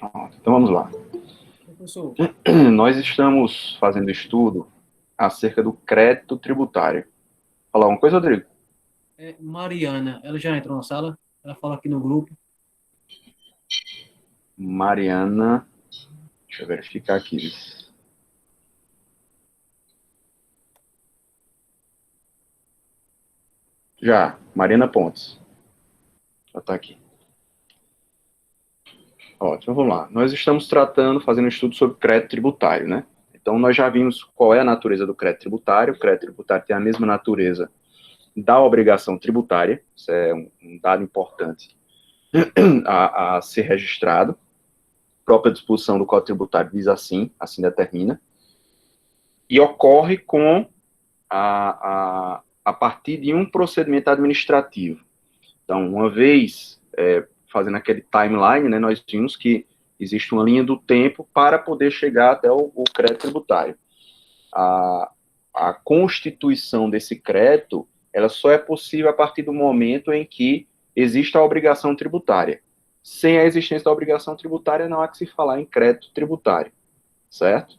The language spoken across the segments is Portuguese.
Pronto, então vamos lá. Professor, Nós estamos fazendo estudo acerca do crédito tributário. Falar uma coisa, Rodrigo? Mariana, ela já entrou na sala? Ela fala aqui no grupo. Mariana, deixa eu verificar aqui. Já, Mariana Pontes. Já está aqui. Ótimo, vamos lá. Nós estamos fazendo um estudo sobre crédito tributário, né? Então, nós já vimos qual é a natureza do crédito tributário. O crédito tributário tem a mesma natureza da obrigação tributária. Isso é um dado importante a ser registrado. A própria disposição do Código Tributário diz assim determina. E ocorre a partir de um procedimento administrativo. Então, uma vez fazendo aquele timeline, né, nós vimos que existe uma linha do tempo para poder chegar até o crédito tributário. A constituição desse crédito, ela só é possível a partir do momento em que existe a obrigação tributária. Sem a existência da obrigação tributária, não há que se falar em crédito tributário, certo?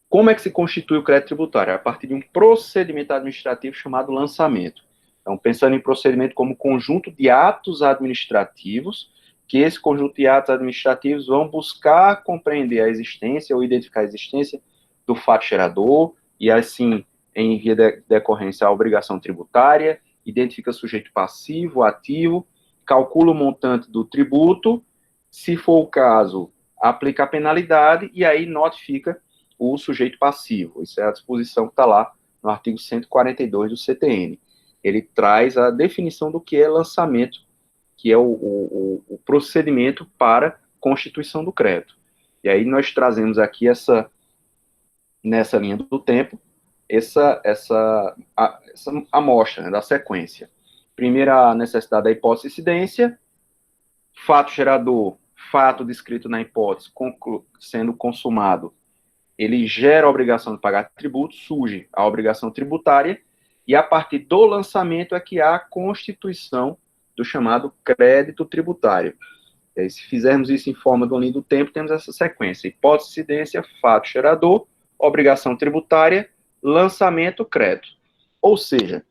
Como é que se constitui o crédito tributário? A partir de um procedimento administrativo chamado lançamento. Então, pensando em procedimento como conjunto de atos administrativos, que esse conjunto de atos administrativos vão buscar compreender a existência ou identificar a existência do fato gerador, e assim, em via de decorrência, a obrigação tributária, identifica sujeito passivo, ativo, calcula o montante do tributo, se for o caso, aplica a penalidade e aí notifica o sujeito passivo. Isso é a disposição que está lá no artigo 142 do CTN. Ele traz a definição do que é lançamento, que é o procedimento para constituição do crédito. E aí nós trazemos aqui nessa linha do tempo, essa amostra, né, da sequência. Primeira, a necessidade da hipótese de incidência, fato gerador, fato descrito na hipótese sendo consumado, ele gera a obrigação de pagar tributo, surge a obrigação tributária, e a partir do lançamento é que há a constituição do chamado crédito tributário. E aí, se fizermos isso em forma do linha do tempo, temos essa sequência: hipótese de incidência, fato gerador, obrigação tributária, lançamento, crédito. Ou seja,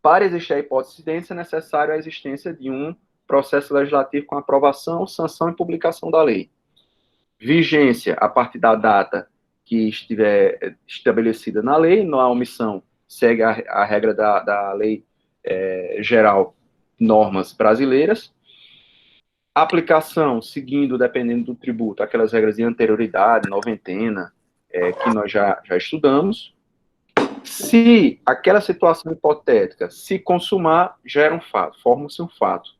para existir a hipótese de incidência, é necessário a existência de um processo legislativo com aprovação, sanção e publicação da lei. Vigência a partir da data que estiver estabelecida na lei, não há omissão, segue a regra da lei geral, normas brasileiras. Aplicação, seguindo, dependendo do tributo, aquelas regras de anterioridade, noventena, que nós já estudamos. Se aquela situação hipotética se consumar, gera um fato, forma-se um fato.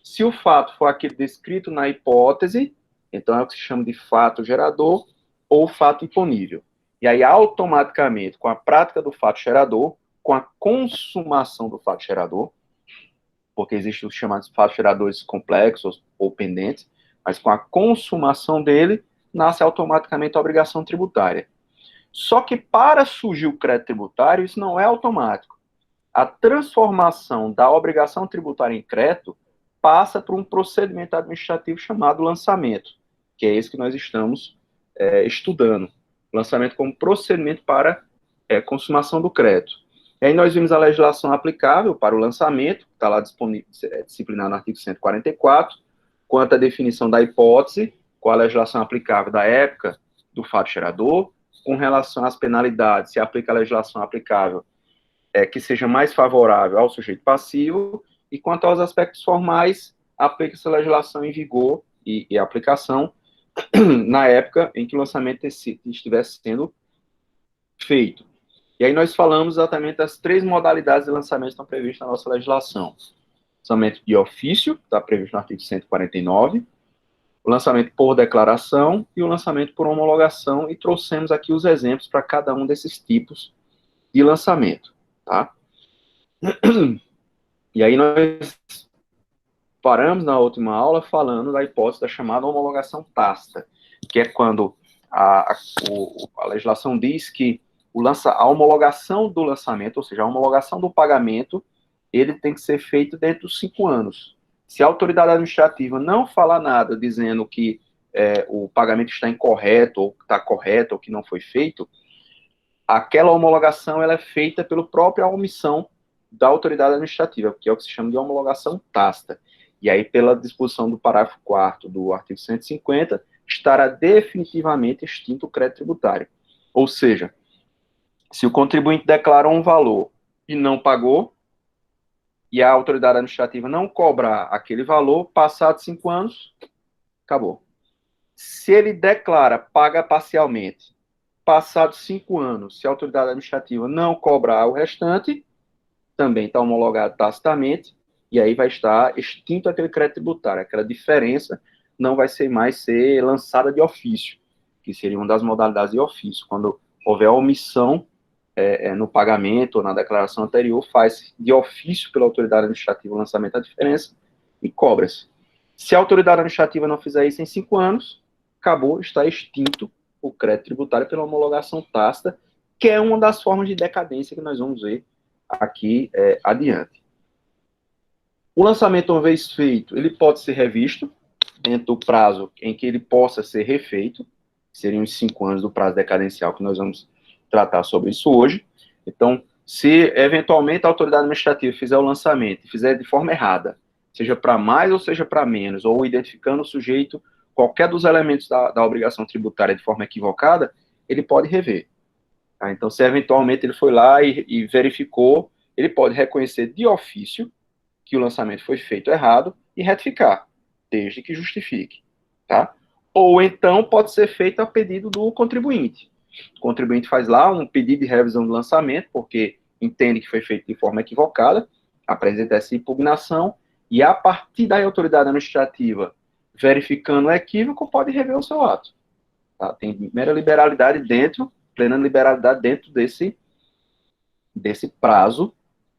Se o fato for aquele descrito na hipótese, então é o que se chama de fato gerador ou fato imponível. E aí, automaticamente, com a prática do fato gerador, com a consumação do fato gerador, porque existem os chamados fatos geradores complexos ou pendentes, mas com a consumação dele, nasce automaticamente a obrigação tributária. Só que para surgir o crédito tributário, isso não é automático. A transformação da obrigação tributária em crédito passa por um procedimento administrativo chamado lançamento, que é esse que nós estamos estudando. Lançamento como procedimento para consumação do crédito. E aí nós vimos a legislação aplicável para o lançamento, está lá disciplinado no artigo 144, quanto à definição da hipótese, qual a legislação aplicável da época do fato gerador, com relação às penalidades, se aplica a legislação aplicável que seja mais favorável ao sujeito passivo, e quanto aos aspectos formais, aplica-se a legislação em vigor e aplicação na época em que o lançamento estivesse sendo feito. E aí nós falamos exatamente das três modalidades de lançamento que estão previstas na nossa legislação. Lançamento de ofício, está previsto no artigo 149, o lançamento por declaração e o lançamento por homologação, e trouxemos aqui os exemplos para cada um desses tipos de lançamento, tá? E aí nós paramos na última aula falando da hipótese da chamada homologação tácita, que é quando a legislação diz que a homologação do lançamento, ou seja, a homologação do pagamento, ele tem que ser feito dentro dos 5 anos. Se a autoridade administrativa não falar nada dizendo que o pagamento está incorreto, ou está correto, ou que não foi feito, aquela homologação ela é feita pela própria omissão da autoridade administrativa, que é o que se chama de homologação tácita. E aí, pela disposição do parágrafo 4º do artigo 150, estará definitivamente extinto o crédito tributário. Ou seja, se o contribuinte declarou um valor e não pagou, e a autoridade administrativa não cobrar aquele valor, passados 5 anos, acabou. Se ele declara, paga parcialmente, passados 5 anos, se a autoridade administrativa não cobrar o restante, também está homologado tacitamente, e aí vai estar extinto aquele crédito tributário. Aquela diferença não vai ser mais ser lançada de ofício, que seria uma das modalidades de ofício. Quando houver omissão no pagamento ou na declaração anterior, faz de ofício pela autoridade administrativa o lançamento da diferença e cobra-se. Se a autoridade administrativa não fizer isso em 5 anos, acabou, está extinto o crédito tributário pela homologação tácita, que é uma das formas de decadência que nós vamos ver aqui adiante. O lançamento, uma vez feito, ele pode ser revisto dentro do prazo em que ele possa ser refeito, seriam os 5 anos do prazo decadencial, que nós vamos tratar sobre isso hoje. Então, se eventualmente a autoridade administrativa fizer o lançamento e fizer de forma errada, seja para mais ou seja para menos, ou identificando o sujeito, qualquer dos elementos da obrigação tributária de forma equivocada, ele pode rever. Tá? Então, se eventualmente ele foi lá e verificou, ele pode reconhecer de ofício que o lançamento foi feito errado e retificar, desde que justifique. Tá? Ou então pode ser feito a pedido do contribuinte. O contribuinte faz lá um pedido de revisão do lançamento, porque entende que foi feito de forma equivocada, apresenta essa impugnação, e a partir da autoridade administrativa, verificando o equívoco, pode rever o seu ato. Tá? Tem mera liberalidade dentro, plena liberalidade dentro desse prazo,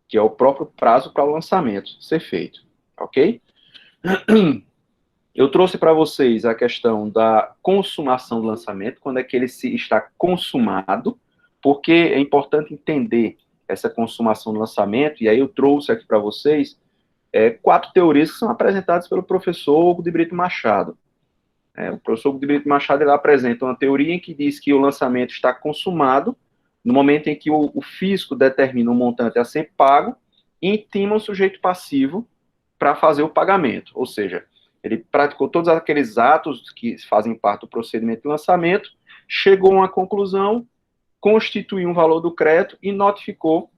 que é o próprio prazo para o lançamento ser feito. Ok? Eu trouxe para vocês a questão da consumação do lançamento, quando é que ele está consumado, porque é importante entender essa consumação do lançamento, e aí eu trouxe aqui para vocês 4 teorias que são apresentadas pelo professor Hugo de Brito Machado. O professor Hugo de Brito Machado ele apresenta uma teoria em que diz que o lançamento está consumado no momento em que o fisco determina um montante a ser pago e intima o sujeito passivo para fazer o pagamento, ou seja, ele praticou todos aqueles atos que fazem parte do procedimento de lançamento, chegou a uma conclusão, constituiu um valor do crédito e notificou o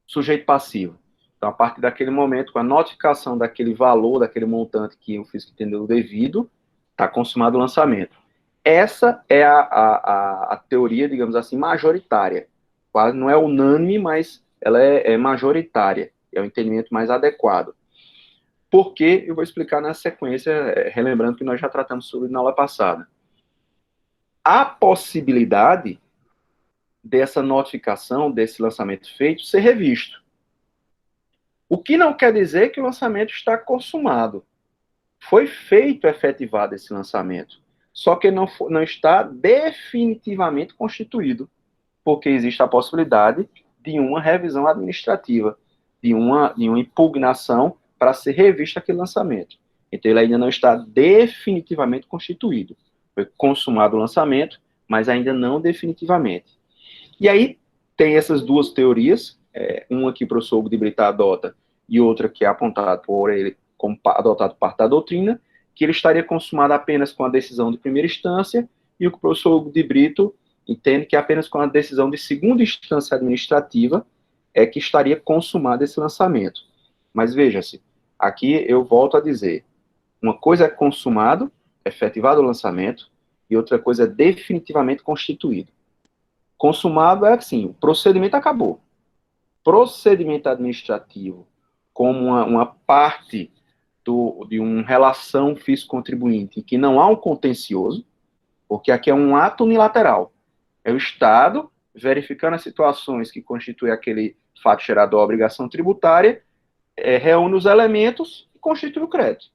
sujeito passivo. Então, a partir daquele momento, com a notificação daquele valor, daquele montante que o fisco entendeu devido, está consumado o lançamento. Essa é a teoria, digamos assim, majoritária. Quase não é unânime, mas ela é majoritária. É o entendimento mais adequado. Por quê? Eu vou explicar na sequência, relembrando que nós já tratamos sobre na aula passada. A possibilidade dessa notificação, desse lançamento feito, ser revisto. O que não quer dizer que o lançamento está consumado. Foi feito, efetivado esse lançamento, só que não está definitivamente constituído, porque existe a possibilidade de uma revisão administrativa, de uma impugnação para ser revisto aquele lançamento. Então, ele ainda não está definitivamente constituído. Foi consumado o lançamento, mas ainda não definitivamente. E aí, tem essas 2 teorias, uma que o professor Hugo de Brito adota, e outra que é apontada por ele como adotado parte da doutrina, que ele estaria consumado apenas com a decisão de primeira instância, e o que o professor Hugo de Brito entende que apenas com a decisão de segunda instância administrativa é que estaria consumado esse lançamento. Mas veja-se, aqui eu volto a dizer, uma coisa é consumado, efetivado o lançamento, e outra coisa é definitivamente constituído. Consumado é assim, o procedimento acabou. Procedimento administrativo, como uma parte de uma relação fisco-contribuinte, que não há um contencioso, porque aqui é um ato unilateral. É o Estado verificando as situações que constituem aquele fato gerador da obrigação tributária, reúne os elementos e constitui o crédito.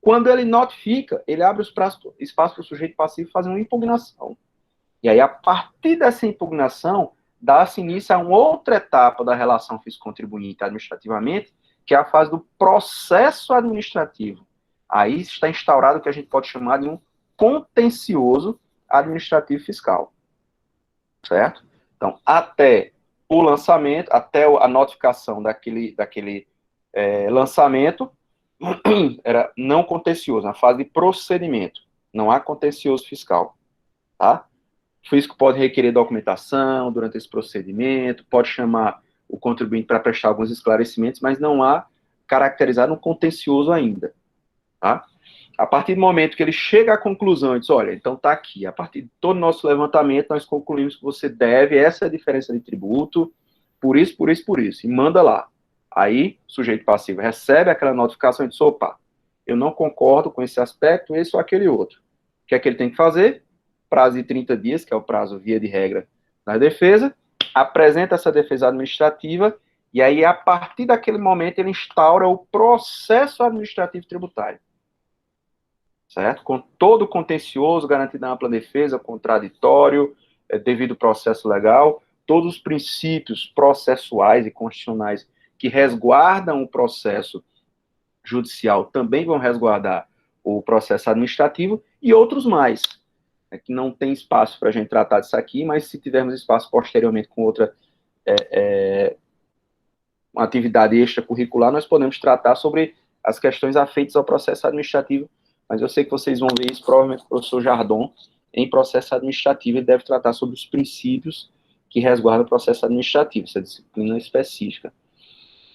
Quando ele notifica, ele abre espaço para o sujeito passivo fazer uma impugnação. E aí, a partir dessa impugnação, dá-se início a uma outra etapa da relação fisco-contribuinte administrativamente, que é a fase do processo administrativo. Aí está instaurado o que a gente pode chamar de um contencioso administrativo fiscal. Certo? Então, até o lançamento, até a notificação daquele lançamento, era não contencioso, na fase de procedimento. Não há contencioso fiscal. Tá? O fisco pode requerer documentação durante esse procedimento, pode chamar o contribuinte para prestar alguns esclarecimentos, mas não há caracterizado um contencioso ainda. Tá? A partir do momento que ele chega à conclusão e diz, olha, então está aqui, a partir de todo o nosso levantamento, nós concluímos que você deve, essa é a diferença de tributo, por isso, por isso, por isso, e manda lá. Aí, o sujeito passivo recebe aquela notificação e diz, opa, eu não concordo com esse aspecto, esse ou aquele outro. O que é que ele tem que fazer? Prazo de 30 dias, que é o prazo via de regra da defesa, apresenta essa defesa administrativa, e aí, a partir daquele momento, ele instaura o processo administrativo tributário. Certo? Com todo o contencioso, garantido na ampla defesa, contraditório, devido processo legal, todos os princípios processuais e constitucionais que resguardam o processo judicial também vão resguardar o processo administrativo e outros mais, que não tem espaço para a gente tratar disso aqui, mas se tivermos espaço posteriormente com outra uma atividade extracurricular, nós podemos tratar sobre as questões afeitas ao processo administrativo, mas eu sei que vocês vão ver isso, provavelmente o professor Jardon, em processo administrativo, ele deve tratar sobre os princípios que resguardam o processo administrativo, essa disciplina específica.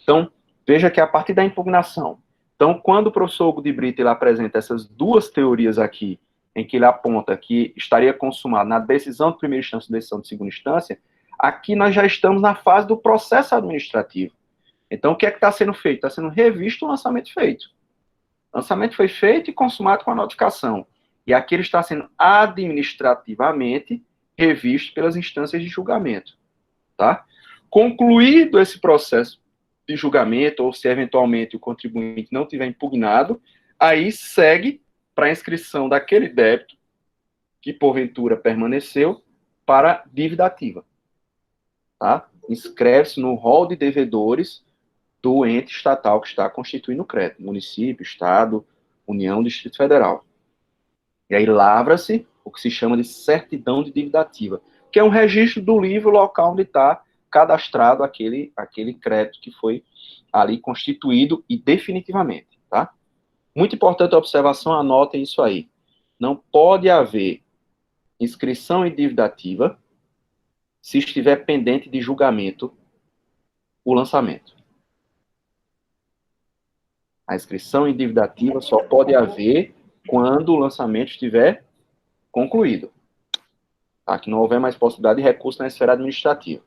Então, veja que a partir da impugnação, então, quando o professor Hugo de Brito ele apresenta essas duas teorias aqui, em que ele aponta que estaria consumado na decisão de primeira instância e decisão de segunda instância, aqui nós já estamos na fase do processo administrativo. Então, o que é que está sendo feito? Está sendo revisto o lançamento feito. O lançamento foi feito e consumado com a notificação. E aqui ele está sendo administrativamente revisto pelas instâncias de julgamento. Tá? Concluído esse processo de julgamento, ou se eventualmente o contribuinte não tiver impugnado, aí segue para a inscrição daquele débito que porventura permaneceu para dívida ativa. Tá? Inscreve-se no rol de devedores do ente estatal que está constituindo o crédito, município, estado, União, Distrito Federal. E aí lavra-se o que se chama de certidão de dívida ativa, que é um registro do livro local onde está cadastrado aquele crédito que foi ali constituído e definitivamente, tá? Muito importante a observação, anotem isso aí. Não pode haver inscrição em dívida ativa se estiver pendente de julgamento o lançamento. A inscrição em dívida ativa só pode haver quando o lançamento estiver concluído. Tá? Que não houver mais possibilidade de recurso na esfera administrativa.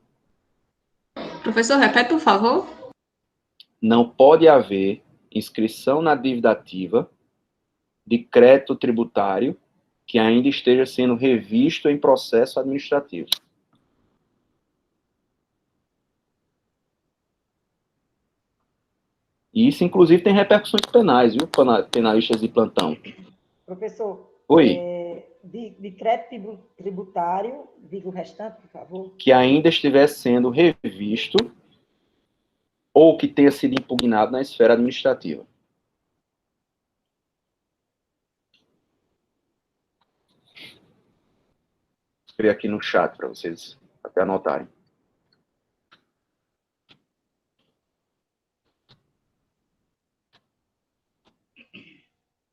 Professor, repete, por favor. Não pode haver inscrição na dívida ativa de crédito tributário que ainda esteja sendo revisto em processo administrativo. E isso, inclusive, tem repercussões penais, viu, penalistas de plantão. Professor, Oi. De crédito tributário, diga o restante, por favor. Que ainda estiver sendo revisto ou que tenha sido impugnado na esfera administrativa. Vou escrever aqui no chat para vocês até anotarem.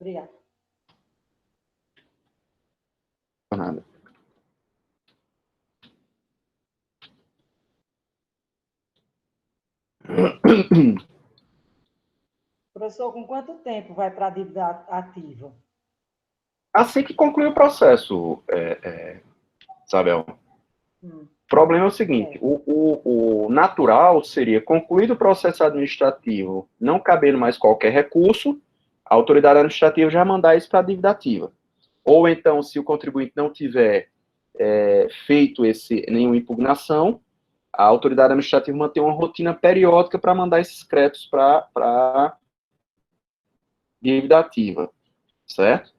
Obrigada. Nada. Professor, com quanto tempo vai para a dívida ativa? Assim que concluir o processo, Isabel. O problema é o seguinte, o natural seria, concluído o processo administrativo, não cabendo mais qualquer recurso, a autoridade administrativa já mandar isso para a dívida ativa. Ou então, se o contribuinte não tiver feito nenhuma impugnação, a autoridade administrativa mantém uma rotina periódica para mandar esses créditos para dívida ativa, certo?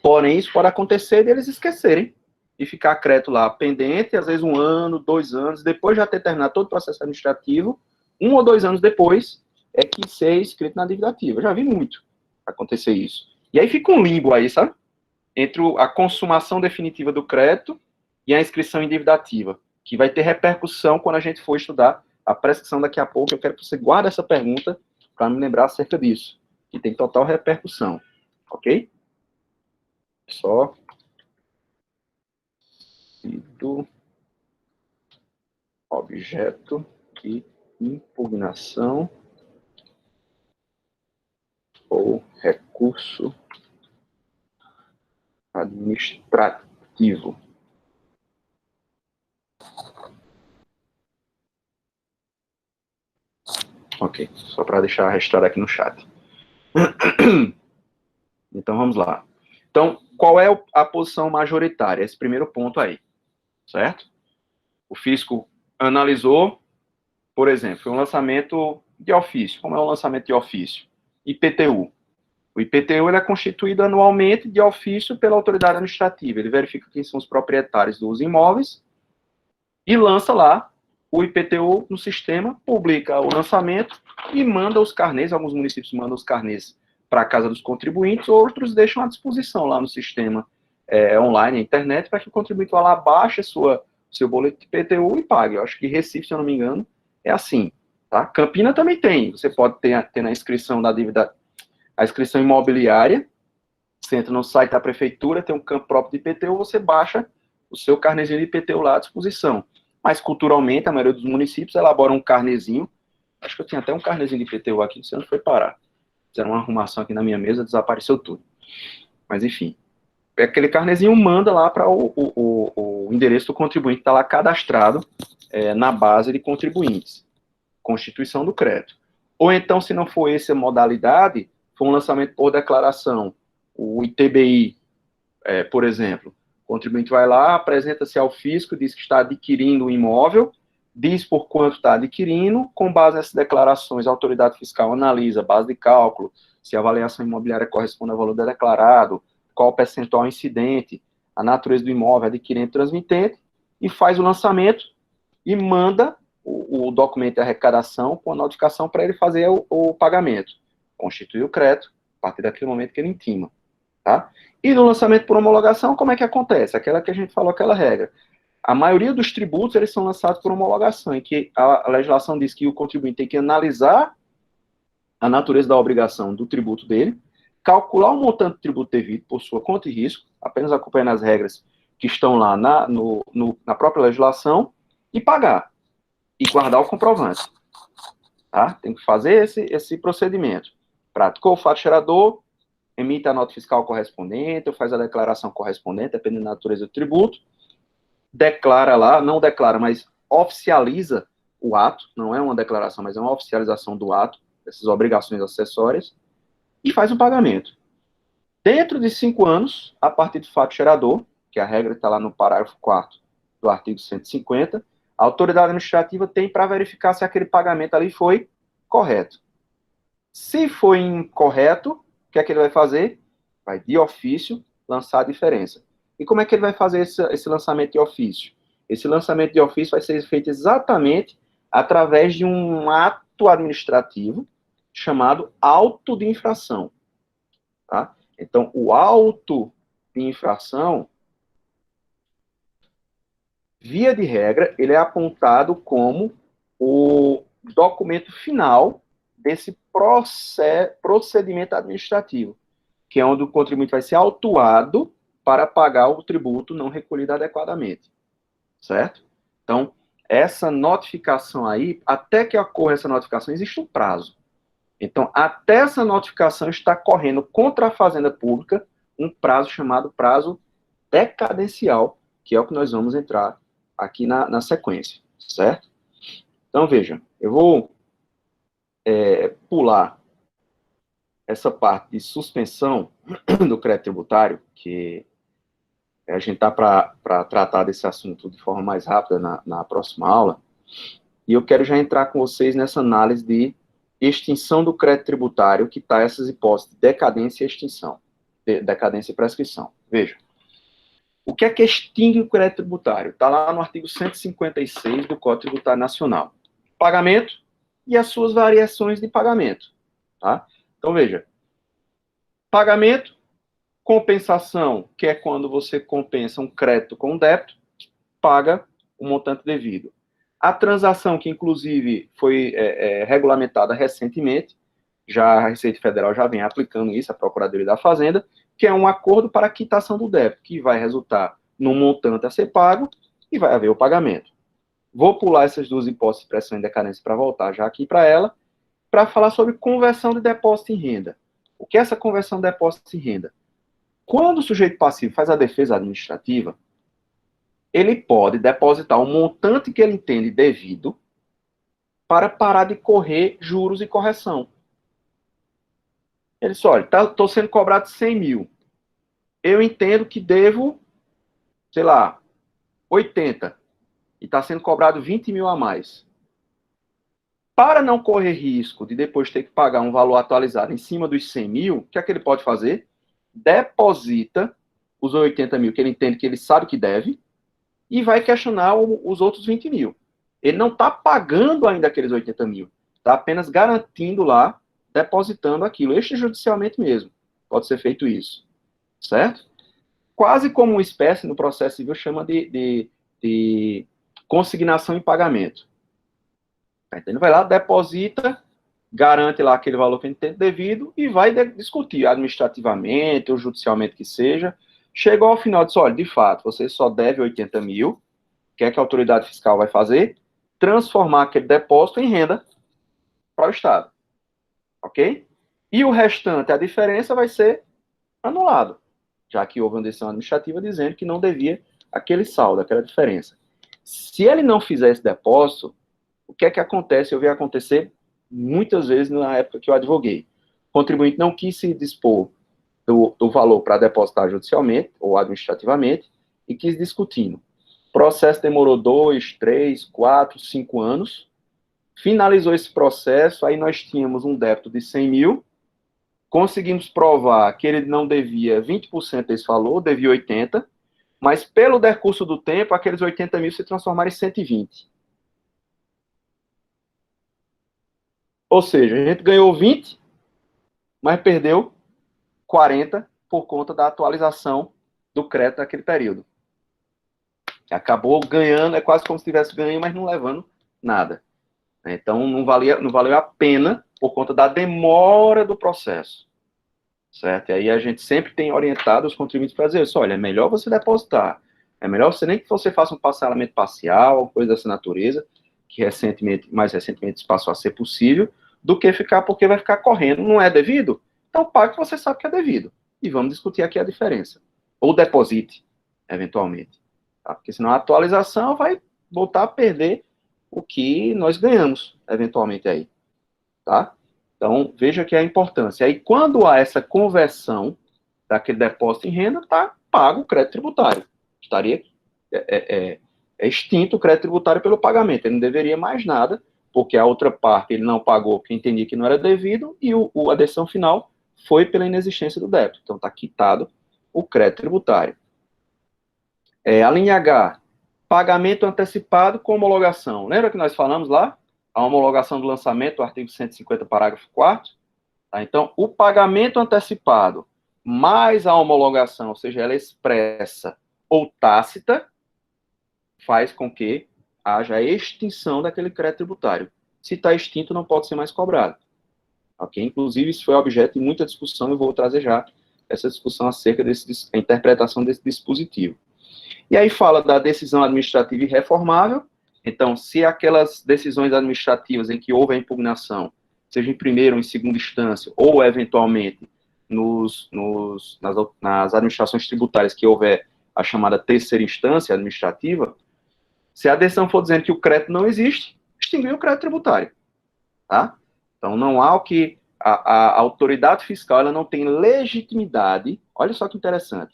Porém, isso pode acontecer deles esquecerem e ficar crédito lá pendente, às vezes 1 ano, 2 anos, depois de já ter terminado todo o processo administrativo, 1 ou 2 anos depois, é que ser inscrito na dívida ativa. Eu já vi muito acontecer isso. E aí fica um limbo aí, sabe? Entre a consumação definitiva do crédito e a inscrição em dívida ativa, que vai ter repercussão quando a gente for estudar a prescrição daqui a pouco. Eu quero que você guarde essa pergunta para me lembrar acerca disso, que tem total repercussão, ok? Só do objeto de impugnação ou recurso administrativo. Ok, só para deixar registrado aqui no chat. Então, vamos lá. Então, qual é a posição majoritária? Esse primeiro ponto aí, certo? O fisco analisou, por exemplo, um lançamento de ofício. Como é um lançamento de ofício? IPTU. O IPTU ele é constituído anualmente de ofício pela autoridade administrativa. Ele verifica quem são os proprietários dos imóveis e lança lá o IPTU no sistema, publica o lançamento e manda os carnês. Alguns municípios mandam os carnês para a casa dos contribuintes, outros deixam à disposição lá no sistema online, na internet, para que o contribuinte vá lá, baixe seu boleto de IPTU e pague. Eu acho que Recife, se eu não me engano, é assim. Tá? Campina também tem. Você pode ter na inscrição da dívida, a inscrição imobiliária. Você entra no site da prefeitura, tem um campo próprio de IPTU, você baixa o seu carnezinho de IPTU lá à disposição. Mas, culturalmente, a maioria dos municípios elabora um carnezinho. Acho que eu tinha até um carnezinho de IPTU aqui, não sei onde foi parar. Fizeram uma arrumação aqui na minha mesa, desapareceu tudo. Mas, enfim. Aquele carnezinho manda lá para o endereço do contribuinte, está lá cadastrado na base de contribuintes. Constituição do crédito. Ou então, se não for essa modalidade, for um lançamento por declaração, o ITBI, por exemplo, o contribuinte vai lá, apresenta-se ao fisco, diz que está adquirindo o imóvel, diz por quanto está adquirindo, com base nessas declarações, a autoridade fiscal analisa a base de cálculo, se a avaliação imobiliária corresponde ao valor declarado, qual o percentual incidente, a natureza do imóvel, adquirente e transmitente, e faz o lançamento e manda o documento de arrecadação com a notificação para ele fazer o pagamento. Constitui o crédito, a partir daquele momento que ele intima. Tá? E no lançamento por homologação, como é que acontece? Aquela que a gente falou, aquela regra. A maioria dos tributos, eles são lançados por homologação, em que a legislação diz que o contribuinte tem que analisar a natureza da obrigação do tributo dele, calcular o montante do tributo devido por sua conta e risco, apenas acompanhando as regras que estão lá na própria legislação, e pagar. E guardar o comprovante. Tá? Tem que fazer esse procedimento. Praticou o fato gerador, emite a nota fiscal correspondente, ou faz a declaração correspondente, dependendo da natureza do tributo, declara lá, não declara, mas oficializa o ato, não é uma declaração, mas é uma oficialização do ato, dessas obrigações acessórias, e faz o pagamento. Dentro de 5 anos, a partir do fato gerador, que a regra está lá no parágrafo 4º do artigo 150, a autoridade administrativa tem para verificar se aquele pagamento ali foi correto. Se foi incorreto, o que é que ele vai fazer? Vai, de ofício, lançar a diferença. E como é que ele vai fazer esse lançamento de ofício? Esse lançamento de ofício vai ser feito exatamente através de um ato administrativo chamado auto de infração. Tá? Então, o auto de infração, via de regra, ele é apontado como o documento final desse procedimento administrativo, que é onde o contribuinte vai ser autuado para pagar o tributo não recolhido adequadamente. Certo? Então, essa notificação aí, até que ocorra essa notificação, existe um prazo. Então, até essa notificação está correndo contra a Fazenda Pública um prazo chamado prazo decadencial, que é o que nós vamos entrar aqui na sequência, certo? Então, veja, eu vou pular essa parte de suspensão do crédito tributário, que a gente está para tratar desse assunto de forma mais rápida na próxima aula, e eu quero já entrar com vocês nessa análise de extinção do crédito tributário, que está essas hipóteses de decadência e extinção, decadência e prescrição. Veja, o que é que extingue o crédito tributário? Está lá no artigo 156 do Código Tributário Nacional. Pagamento e as suas variações de pagamento. Tá? Então, veja, pagamento, compensação, que é quando você compensa um crédito com um débito, paga o montante devido. A transação, que inclusive foi regulamentada recentemente, já a Receita Federal já vem aplicando isso, a Procuradoria da Fazenda, que é um acordo para a quitação do débito, que vai resultar num montante a ser pago e vai haver o pagamento. Vou pular essas duas hipóteses de pressão e decadência para voltar já aqui para ela, para falar sobre conversão de depósito em renda. O que é essa conversão de depósito em renda? Quando o sujeito passivo faz a defesa administrativa, ele pode depositar o montante que ele entende devido para parar de correr juros e correção. Ele diz, olha, estou sendo cobrado 100 mil. Eu entendo que devo, sei lá, 80. E está sendo cobrado 20 mil a mais. Para não correr risco de depois ter que pagar um valor atualizado em cima dos 100 mil, o que é que ele pode fazer? Deposita os 80 mil que ele entende que ele sabe que deve e vai questionar os outros 20 mil. Ele não está pagando ainda aqueles 80 mil. Está apenas garantindo lá, depositando aquilo, extrajudicialmente mesmo. Pode ser feito isso. Certo? Quase como uma espécie, no processo civil, chama de consignação em pagamento. Ele vai lá, deposita, garante lá aquele valor que ele tem devido e vai discutir administrativamente ou judicialmente que seja. Chegou ao final e diz, olha, de fato, você só deve 80 mil, o que é que a autoridade fiscal vai fazer? Transformar aquele depósito em renda para o Estado. Ok? E o restante, a diferença vai ser anulado, já que houve uma decisão administrativa dizendo que não devia aquele saldo, aquela diferença. Se ele não fizer esse depósito, o que é que acontece? Eu vi acontecer muitas vezes na época que eu advoguei. O contribuinte não quis se dispor do valor para depositar judicialmente ou administrativamente e quis discutindo. O processo demorou 2, 3, 4, 5 anos. Finalizou esse processo, aí nós tínhamos um débito de 100 mil, conseguimos provar que ele não devia 20% desse valor, devia 80%, mas pelo decurso do tempo, aqueles 80 mil se transformaram em 120. Ou seja, a gente ganhou 20, mas perdeu 40 por conta da atualização do crédito naquele período. Acabou ganhando, é quase como se tivesse ganho, mas não levando nada. Então, não valeu a pena por conta da demora do processo. Certo? E aí a gente sempre tem orientado os contribuintes para dizer isso, olha, é melhor você depositar. É melhor você nem que você faça um parcelamento parcial, coisa dessa natureza, que mais recentemente isso passou a ser possível, do que ficar, porque vai ficar correndo, não é devido? Então pague o que você sabe que é devido. E vamos discutir aqui a diferença. Ou deposite, eventualmente. Tá? Porque senão a atualização vai voltar a perder o que nós ganhamos, eventualmente, aí. Tá? Então, veja que é a importância. Aí, quando há essa conversão daquele depósito em renda, está pago o crédito tributário. Estaria extinto o crédito tributário pelo pagamento. Ele não deveria mais nada, porque a outra parte ele não pagou porque entendia que não era devido, e a decisão final foi pela inexistência do débito. Então, está quitado o crédito tributário. A linha H, pagamento antecipado com homologação. Lembra que nós falamos lá? A homologação do lançamento, o artigo 150, parágrafo 4º. Tá? Então, o pagamento antecipado mais a homologação, ou seja, ela expressa ou tácita, faz com que haja a extinção daquele crédito tributário. Se está extinto, não pode ser mais cobrado. Okay? Inclusive, isso foi objeto de muita discussão, eu vou trazer já essa discussão acerca da interpretação desse dispositivo. E aí fala da decisão administrativa irreformável. Então, se aquelas decisões administrativas em que houve a impugnação, seja em primeira ou em segunda instância, ou eventualmente nas administrações tributárias que houver a chamada terceira instância administrativa, se a decisão for dizendo que o crédito não existe, extinguir o crédito tributário. Tá? Então, não há o que... A autoridade fiscal ela não tem legitimidade, olha só que interessante,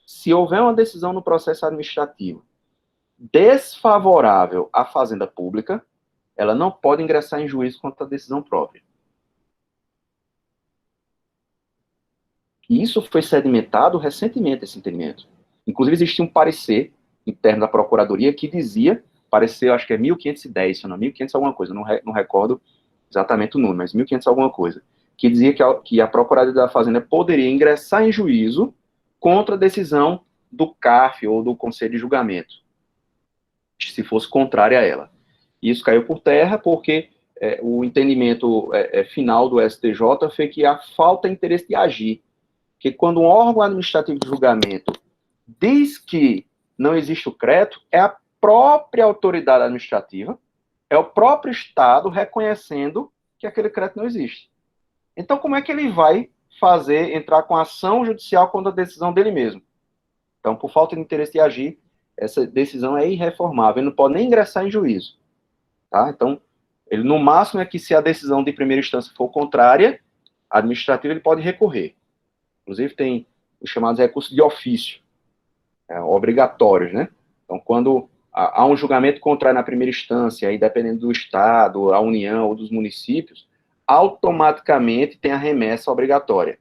se houver uma decisão no processo administrativo desfavorável à fazenda pública, ela não pode ingressar em juízo contra a decisão própria. E isso foi sedimentado recentemente, esse entendimento. Inclusive, existia um parecer interno da Procuradoria que dizia, parecer, acho que é 1510, se não, 1500 alguma coisa, não recordo exatamente o número, mas 1.500 alguma coisa, que dizia que a Procuradoria da Fazenda poderia ingressar em juízo contra a decisão do CARF ou do Conselho de Julgamento, se fosse contrária a ela. Isso caiu por terra porque o entendimento final do STJ foi que há falta de interesse de agir. Que quando um órgão administrativo de julgamento diz que não existe o crédito, é a própria autoridade administrativa, é o próprio Estado reconhecendo que aquele crédito não existe. Então, como é que ele vai entrar com ação judicial contra a decisão dele mesmo? Então, por falta de interesse de agir, essa decisão é irreformável, ele não pode nem ingressar em juízo. Tá? Então, ele no máximo é que se a decisão de primeira instância for contrária, administrativa, ele pode recorrer. Inclusive, tem os chamados recursos de ofício, obrigatórios, né? Então, quando há um julgamento contrário na primeira instância, aí dependendo do Estado, a União ou dos municípios, automaticamente tem a remessa obrigatória,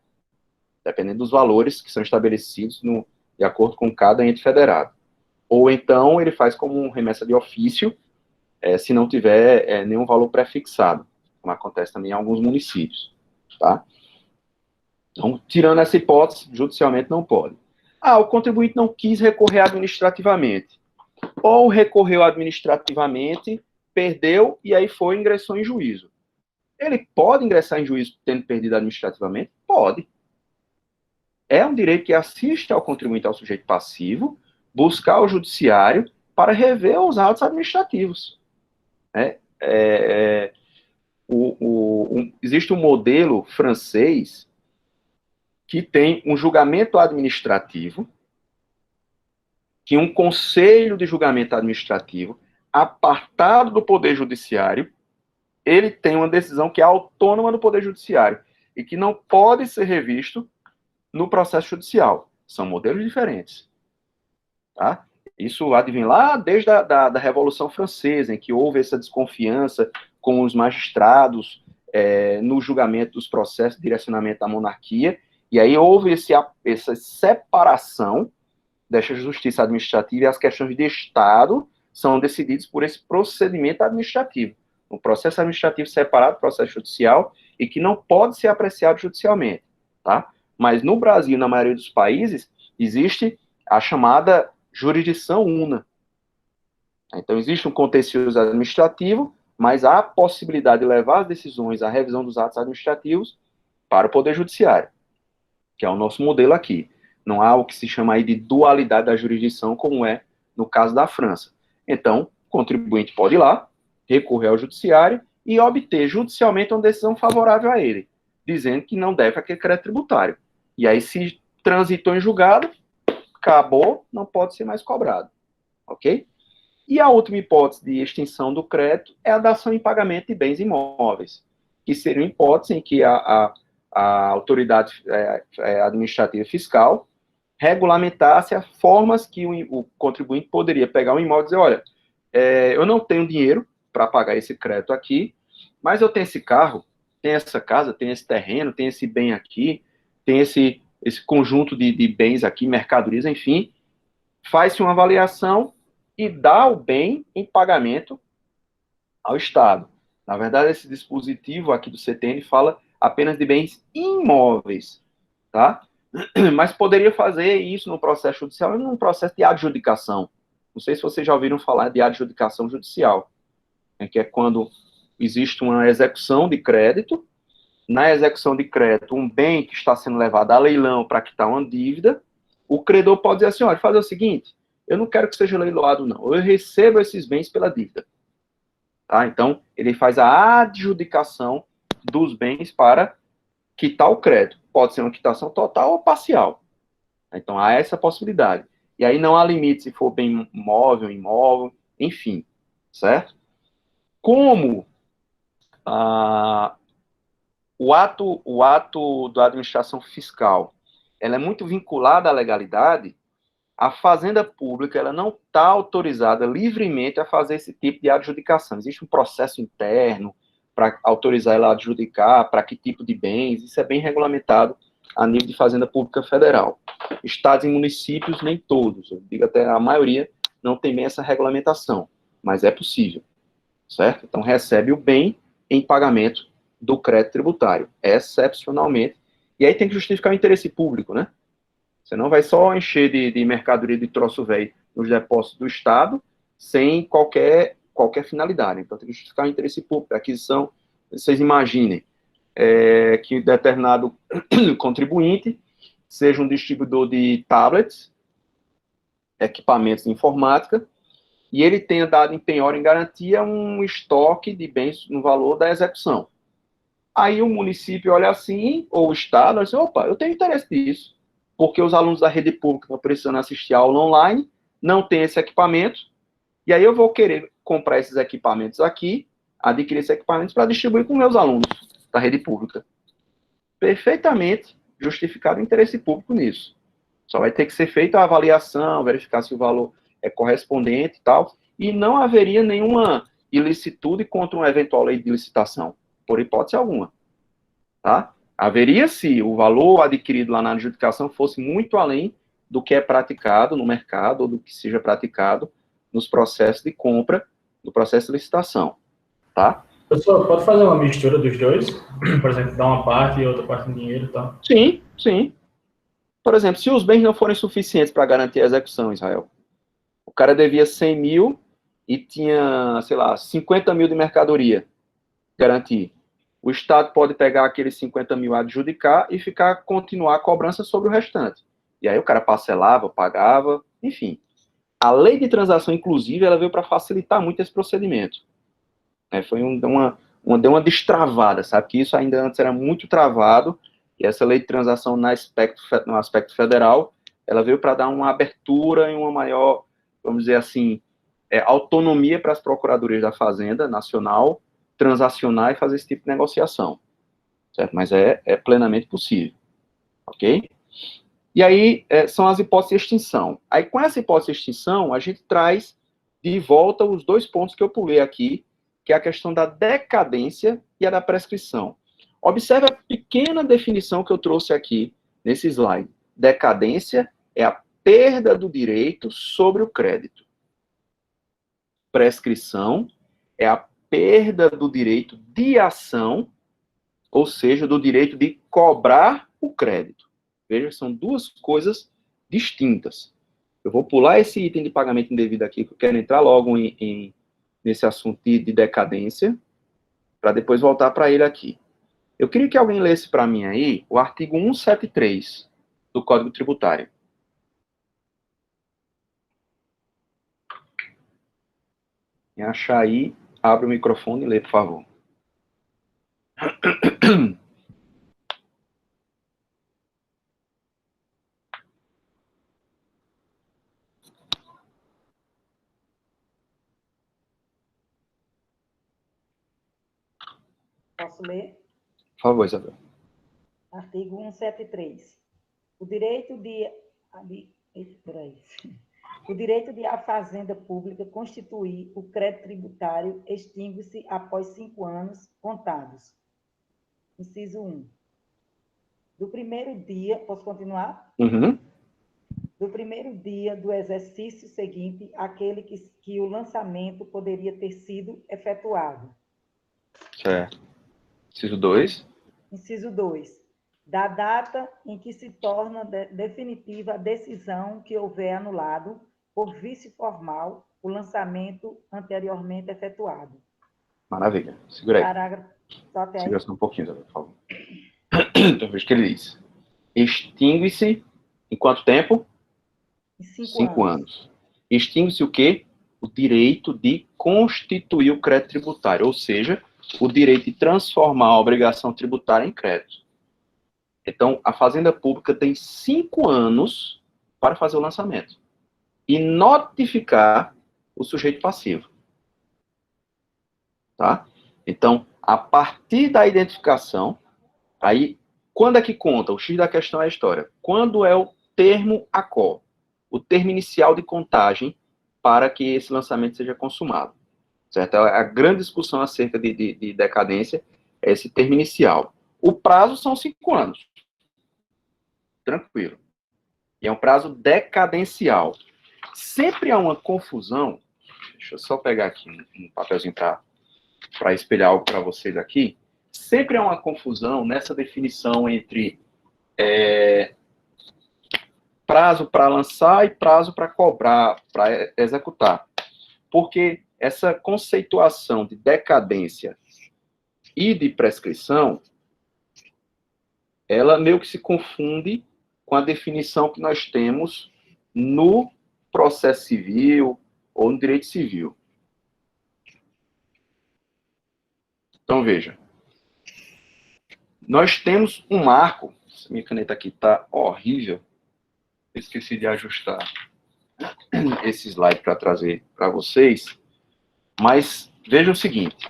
dependendo dos valores que são estabelecidos de acordo com cada ente federado. Ou então, ele faz como uma remessa de ofício, se não tiver nenhum valor prefixado, como acontece também em alguns municípios, tá? Então, tirando essa hipótese, judicialmente não pode. O contribuinte não quis recorrer administrativamente. Ou recorreu administrativamente, perdeu, e aí ingressou em juízo. Ele pode ingressar em juízo tendo perdido administrativamente? Pode. É um direito que assiste ao contribuinte, ao sujeito passivo, buscar o judiciário para rever os autos administrativos. Existe um modelo francês que tem um julgamento administrativo, que um conselho de julgamento administrativo, apartado do Poder Judiciário, ele tem uma decisão que é autônoma do Poder Judiciário e que não pode ser revisto no processo judicial. São modelos diferentes. Tá? Isso advém lá desde a Revolução Francesa, em que houve essa desconfiança com os magistrados no julgamento dos processos de direcionamento da monarquia, e aí houve essa separação dessa justiça administrativa, e as questões de Estado são decididas por esse procedimento administrativo. Um processo administrativo separado do processo judicial e que não pode ser apreciado judicialmente. Tá? Mas no Brasil, na maioria dos países, existe a chamada jurisdição una. Então, existe um contencioso administrativo, mas há a possibilidade de levar as decisões, a revisão dos atos administrativos para o Poder Judiciário, que é o nosso modelo aqui. Não há o que se chama aí de dualidade da jurisdição, como é no caso da França. Então, o contribuinte pode ir lá, recorrer ao judiciário e obter judicialmente uma decisão favorável a ele, dizendo que não deve aquele crédito tributário. E aí, se transitou em julgado, acabou, não pode ser mais cobrado. Ok? E a última hipótese de extinção do crédito é a dação em pagamento de bens imóveis, que seria uma hipótese em que a autoridade administrativa fiscal regulamentasse as formas que o contribuinte poderia pegar um imóvel e dizer, olha, eu não tenho dinheiro para pagar esse crédito aqui, mas eu tenho esse carro, tenho essa casa, tenho esse terreno, tenho esse bem aqui, tem esse conjunto de bens aqui, mercadorias, enfim, faz-se uma avaliação e dá o bem em pagamento ao Estado. Na verdade, esse dispositivo aqui do CTN fala apenas de bens imóveis, tá? Mas poderia fazer isso no processo judicial e num processo de adjudicação. Não sei se vocês já ouviram falar de adjudicação judicial, que é quando existe uma execução de crédito. Na execução de crédito, um bem que está sendo levado a leilão para quitar uma dívida, o credor pode dizer assim, olha, fazer o seguinte, eu não quero que seja leiloado, não. Eu recebo esses bens pela dívida. Tá? Então, ele faz a adjudicação dos bens para quitar o crédito. Pode ser uma quitação total ou parcial. Então, há essa possibilidade. E aí não há limite se for bem móvel, imóvel, enfim. Certo? Como o ato da administração fiscal ela é muito vinculada à legalidade, a Fazenda Pública ela não está autorizada livremente a fazer esse tipo de adjudicação. Existe um processo interno para autorizar ela a adjudicar, para que tipo de bens, isso é bem regulamentado a nível de Fazenda Pública Federal. Estados e municípios, nem todos, eu digo até a maioria, não tem bem essa regulamentação, mas é possível, certo? Então, recebe o bem em pagamento do crédito tributário, excepcionalmente. E aí tem que justificar o interesse público, né? Você não vai só encher de mercadoria de troço velho nos depósitos do Estado, sem qualquer finalidade. Então, tem que justificar o interesse público da aquisição. Vocês imaginem que determinado contribuinte seja um distribuidor de tablets, equipamentos de informática, e ele tenha dado em penhora em garantia um estoque de bens no valor da execução. Aí o município olha assim, ou o Estado, olha assim, opa, eu tenho interesse nisso, porque os alunos da rede pública estão precisando assistir a aula online, não tem esse equipamento, e aí eu vou querer comprar esses equipamentos aqui, adquirir esses equipamentos para distribuir com meus alunos da rede pública. Perfeitamente justificado o interesse público nisso. Só vai ter que ser feita a avaliação, verificar se o valor é correspondente e tal, e não haveria nenhuma ilicitude contra uma eventual lei de licitação, por hipótese alguma. Tá? Haveria se o valor adquirido lá na adjudicação fosse muito além do que é praticado no mercado, ou do que seja praticado nos processos de compra, no processo de licitação. Tá? Pessoal, pode fazer uma mistura dos dois? Por exemplo, dar uma parte e outra parte em dinheiro e tal? Sim, sim. Por exemplo, se os bens não forem suficientes para garantir a execução, Israel, o cara devia 100 mil e tinha, sei lá, 50 mil de mercadoria garantir. O Estado pode pegar aqueles 50 mil a adjudicar e continuar a cobrança sobre o restante. E aí o cara parcelava, pagava, enfim. A lei de transação, inclusive, ela veio para facilitar muito esse procedimento. Deu uma destravada, sabe? Que isso ainda antes era muito travado, e essa lei de transação no aspecto federal, ela veio para dar uma abertura e uma maior, vamos dizer assim, autonomia para as procuradorias da Fazenda Nacional transacionar e fazer esse tipo de negociação, certo? Mas é plenamente possível, ok? E aí, são as hipóteses de extinção. Aí, com essa hipótese de extinção, a gente traz de volta os dois pontos que eu pulei aqui, que é a questão da decadência e a da prescrição. Observe a pequena definição que eu trouxe aqui nesse slide. Decadência é a perda do direito sobre o crédito. Prescrição é a perda do direito de ação, ou seja, do direito de cobrar o crédito. Veja, são duas coisas distintas. Eu vou pular esse item de pagamento indevido aqui, que eu quero entrar logo nesse assunto de decadência, para depois voltar para ele aqui. Eu queria que alguém lesse para mim aí o artigo 173 do Código Tributário. Quem achar aí, abre o microfone e lê, por favor. Posso ler? Por favor, Isabel. Artigo 173. O direito O direito de a Fazenda Pública constituir o crédito tributário extingue-se após 5 anos contados. Inciso 1. Do primeiro dia, posso continuar? Uhum. Do primeiro dia do exercício seguinte, aquele que o lançamento poderia ter sido efetuado. Certo. Inciso 2. Inciso 2. Da data em que se torna definitiva a decisão que houver anulado, por vício formal, o lançamento anteriormente efetuado. Maravilha. Segura aí. Parágrafo. Só até aí. Segura só um pouquinho, Isabel, por favor. Então, veja o que ele diz. Extingue-se em quanto tempo? Em 5 5 anos. anos. Extingue-se o quê? O direito de constituir o crédito tributário, ou seja, o direito de transformar a obrigação tributária em crédito. Então, a Fazenda Pública tem 5 anos para fazer o lançamento e notificar o sujeito passivo. Tá? Então, a partir da identificação, aí, quando é que conta? O X da questão é a história. Quando é o termo ACO, o termo inicial de contagem para que esse lançamento seja consumado. Certo? A grande discussão acerca de decadência é esse termo inicial. O prazo são 5 anos. Tranquilo. E é um prazo decadencial. Sempre há uma confusão. Deixa eu só pegar aqui um papelzinho para para espelhar algo para vocês aqui, sempre há uma confusão nessa definição entre prazo para lançar e prazo para cobrar, para executar. Porque essa conceituação de decadência e de prescrição, ela meio que se confunde com a definição que nós temos no processo civil ou no direito civil. Então, veja. Nós temos um marco. Minha caneta aqui está horrível. Esqueci de ajustar esse slide para trazer para vocês. Mas veja o seguinte.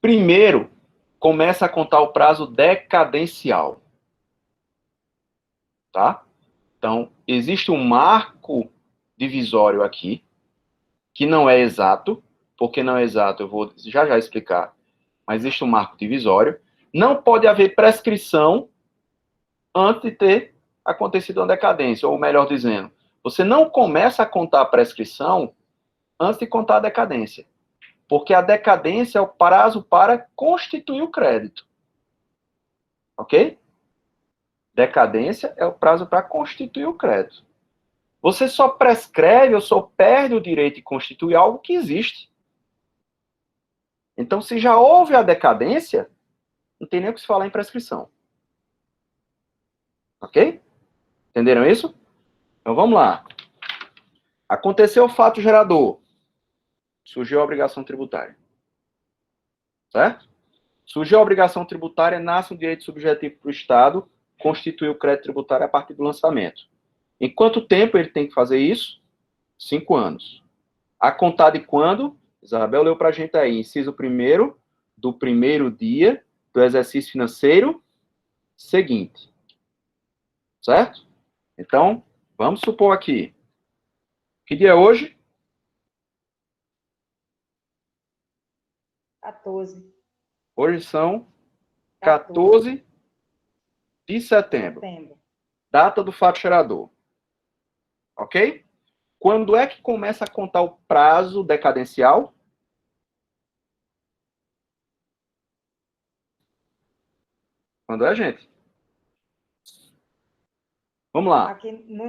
Primeiro, começa a contar o prazo decadencial. Tá? Então, existe um marco divisório aqui, que não é exato. Porque não é exato, eu vou já explicar. Mas existe um marco divisório. Não pode haver prescrição antes de ter acontecido uma decadência. Ou melhor dizendo, você não começa a contar a prescrição antes de contar a decadência. Porque a decadência é o prazo para constituir o crédito. Ok? Decadência é o prazo para constituir o crédito. Você só prescreve ou só perde o direito de constituir algo que existe. Então, se já houve a decadência, não tem nem o que se falar em prescrição. Ok? Entenderam isso? Então, vamos lá. Aconteceu o fato gerador. Surgiu a obrigação tributária. Certo? Surgiu a obrigação tributária, nasce um direito subjetivo para o Estado, constitui o crédito tributário a partir do lançamento. Em quanto tempo ele tem que fazer isso? 5 anos. A contar de quando? Isabel leu para a gente aí, inciso 1º, do primeiro dia do exercício financeiro seguinte. Certo? Então, vamos supor aqui. Que dia é hoje? 14. Hoje são 14 de setembro. Data do fato gerador. Ok? Quando é que começa a contar o prazo decadencial? Quando é, gente? Vamos lá.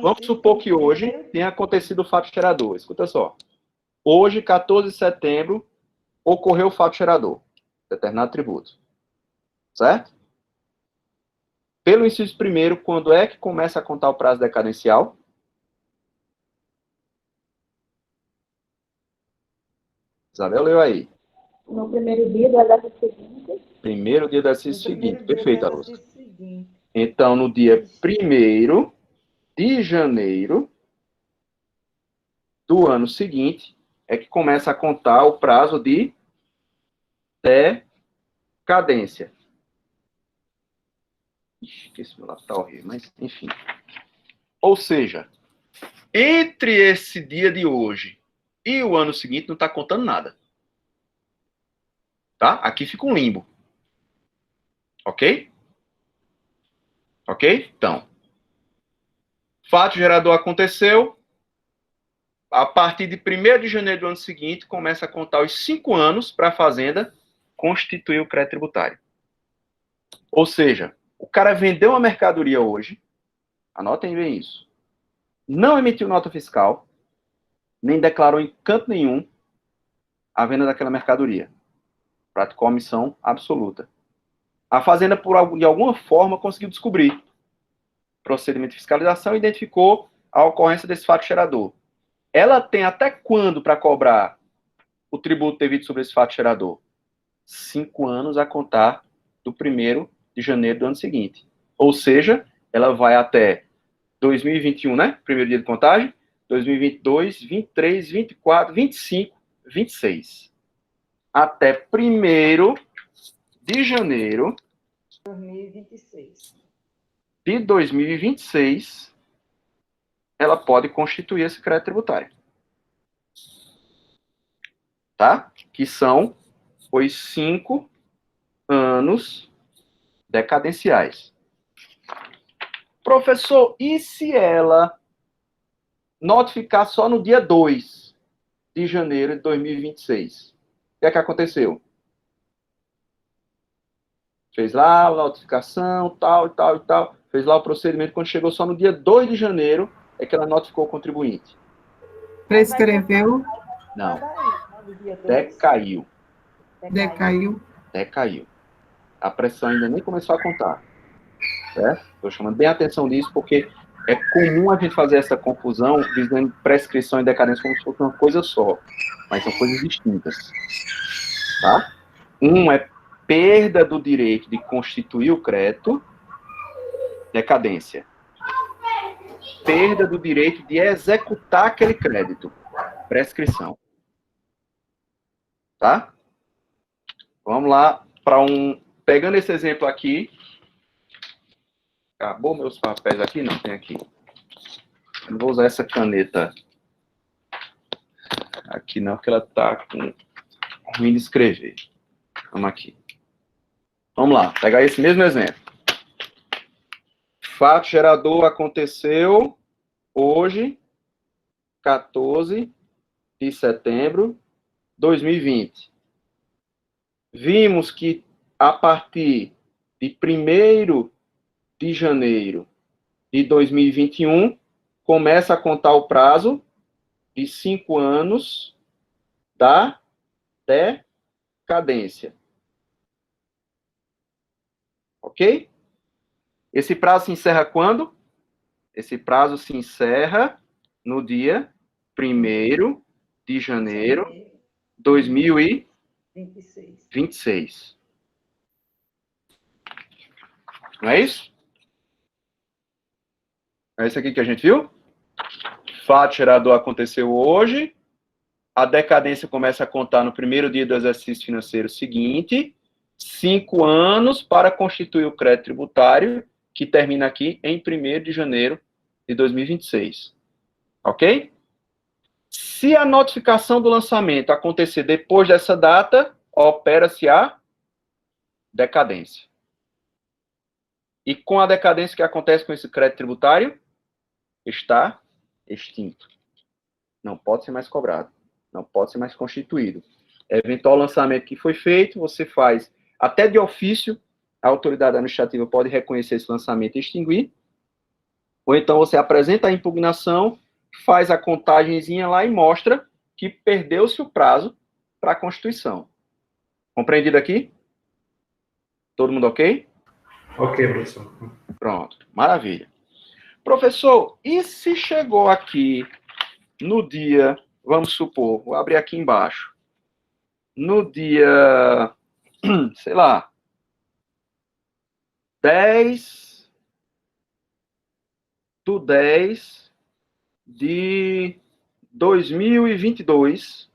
Vamos supor que hoje tenha acontecido o fato gerador. Escuta só. Hoje, 14 de setembro, ocorreu o fato gerador. Determinado tributo. Certo? Pelo inciso 1º, quando é que começa a contar o prazo decadencial? Isabel leu aí. No primeiro dia do exercício seguinte. Primeiro dia do exercício seguinte. Perfeito, Alonso. Então, no dia 1º de janeiro do ano seguinte, é que começa a contar o prazo de decadência. Esse meu lápis está horrível, mas enfim. Ou seja, entre esse dia de hoje e o ano seguinte não está contando nada. Tá? Aqui fica um limbo. Ok? Ok? Então, fato gerador aconteceu. A partir de 1º de janeiro do ano seguinte, começa a contar os 5 anos para a Fazenda constituir o crédito tributário. Ou seja, o cara vendeu uma mercadoria hoje, anotem bem isso, não emitiu nota fiscal, nem declarou em canto nenhum a venda daquela mercadoria. Praticou a omissão absoluta. A Fazenda, de alguma forma, conseguiu descobrir procedimento de fiscalização e identificou a ocorrência desse fato gerador. Ela tem até quando para cobrar o tributo devido sobre esse fato gerador? 5 anos a contar do 1º de janeiro do ano seguinte. Ou seja, ela vai até 2021, né? Primeiro dia de contagem. 2022, 23, 24, 25, 26. Até 1º de janeiro 2026. De 2026, ela pode constituir esse crédito tributário. Tá? Que são os 5 anos decadenciais. Professor, e se ela notificar só no dia 2 de janeiro de 2026. O que é que aconteceu? Fez lá a notificação, tal e tal e tal. Fez lá o procedimento. Quando chegou só no dia 2 de janeiro, é que ela notificou o contribuinte. Prescreveu, Não, No dia 2, decaiu. decaiu. Decaiu. A pressão ainda nem começou a contar. Certo? Estou chamando bem a atenção nisso, porque é comum a gente fazer essa confusão, dizendo prescrição e decadência como se fosse uma coisa só. Mas são coisas distintas. Tá? Um é perda do direito de constituir o crédito, decadência. Perda do direito de executar aquele crédito, prescrição. Tá? Vamos lá para pegando esse exemplo aqui. Acabou meus papéis aqui? Não, tem aqui. Eu não vou usar essa caneta aqui não, porque ela está ruim de escrever. Vamos aqui. Vamos lá, pegar esse mesmo exemplo. Fato gerador aconteceu hoje, 14 de setembro de 2020. Vimos que a partir de 1º de janeiro de 2021, começa a contar o prazo de 5 anos da decadência. Ok? Esse prazo se encerra quando? Esse prazo se encerra no dia 1º de janeiro de 2026. Não é isso? É isso aqui que a gente viu? Fato gerador aconteceu hoje. A decadência começa a contar no 1º dia do exercício financeiro seguinte. 5 anos para constituir o crédito tributário, que termina aqui em 1º de janeiro de 2026. Ok? Se a notificação do lançamento acontecer depois dessa data, opera-se a decadência. E com a decadência, o que acontece com esse crédito tributário? Está extinto. Não pode ser mais cobrado. Não pode ser mais constituído. Eventual lançamento que foi feito, você faz até de ofício, a autoridade administrativa pode reconhecer esse lançamento e extinguir. Ou então você apresenta a impugnação, faz a contagenzinha lá e mostra que perdeu-se o prazo para a constituição. Compreendido aqui? Todo mundo ok? Ok, professor. Pronto, maravilha. Professor, e se chegou aqui no dia, vamos supor, vou abrir aqui embaixo, no dia, sei lá, 10/10 de 2022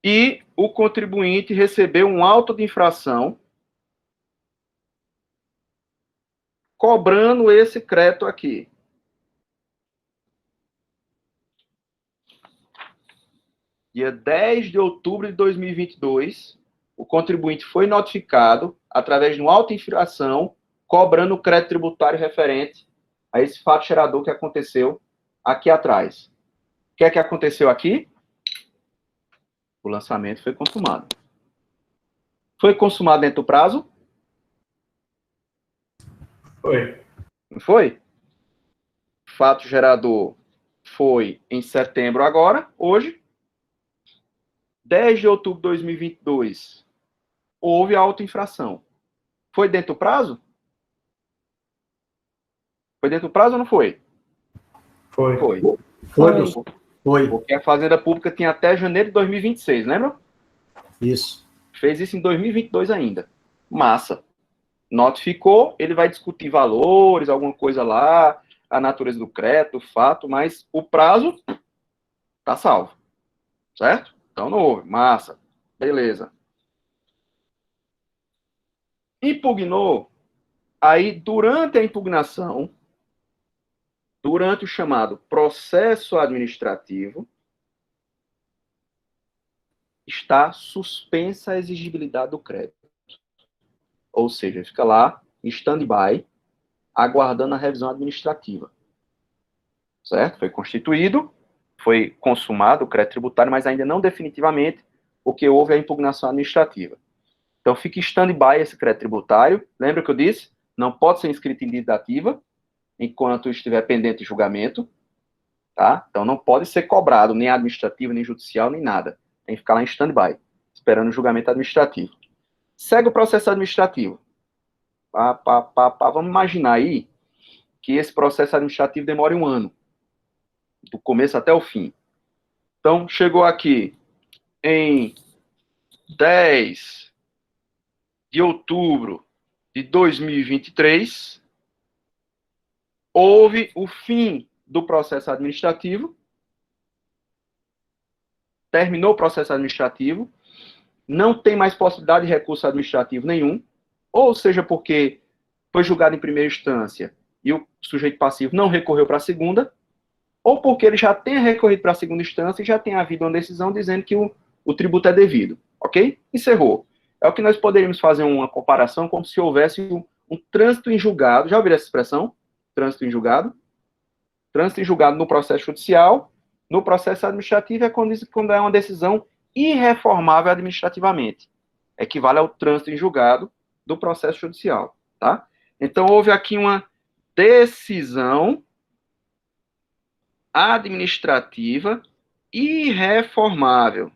e o contribuinte recebeu um auto de infração cobrando esse crédito aqui. Dia 10 de outubro de 2022, o contribuinte foi notificado, através de uma auto-infração, cobrando o crédito tributário referente a esse fato gerador que aconteceu aqui atrás. O que é que aconteceu aqui? O lançamento foi consumado. Foi consumado dentro do prazo? Foi. Não foi? Fato gerador foi em setembro agora, hoje. 10 de outubro de 2022, houve auto-infração. Foi dentro do prazo? Foi dentro do prazo ou não foi? Foi. Foi. Porque a Fazenda Pública tinha até janeiro de 2026, lembra? Isso. Fez isso em 2022 ainda. Massa. Notificou, ele vai discutir valores, alguma coisa lá, a natureza do crédito, o fato, mas o prazo tá salvo. Certo? Então não houve. Massa. Beleza. Impugnou. Aí, durante a impugnação, durante o chamado processo administrativo, está suspensa a exigibilidade do crédito. Ou seja, fica lá, em stand-by, aguardando a revisão administrativa. Certo? Foi constituído, foi consumado o crédito tributário, mas ainda não definitivamente, porque houve a impugnação administrativa. Então, fica em stand-by esse crédito tributário. Lembra que eu disse? Não pode ser inscrito em dívida ativa enquanto estiver pendente de julgamento. Tá? Então, não pode ser cobrado, nem administrativo, nem judicial, nem nada. Tem que ficar lá em stand-by, esperando o julgamento administrativo. Segue o processo administrativo. Vamos imaginar aí que esse processo administrativo demore 1 ano, do começo até o fim. Então, chegou aqui em 10 de outubro de 2023, houve o fim do processo administrativo, terminou o processo administrativo, não tem mais possibilidade de recurso administrativo nenhum, ou seja, porque foi julgado em primeira instância e o sujeito passivo não recorreu para a segunda, ou porque ele já tenha recorrido para a segunda instância e já tenha havido uma decisão dizendo que o tributo é devido, ok? Encerrou. É o que nós poderíamos fazer uma comparação como se houvesse um trânsito em julgado. Já ouviram essa expressão? Trânsito em julgado? Trânsito em julgado no processo judicial, no processo administrativo é quando é uma decisão irreformável administrativamente. Equivale ao trânsito em julgado do processo judicial, tá? Então, houve aqui uma decisão administrativa irreformável.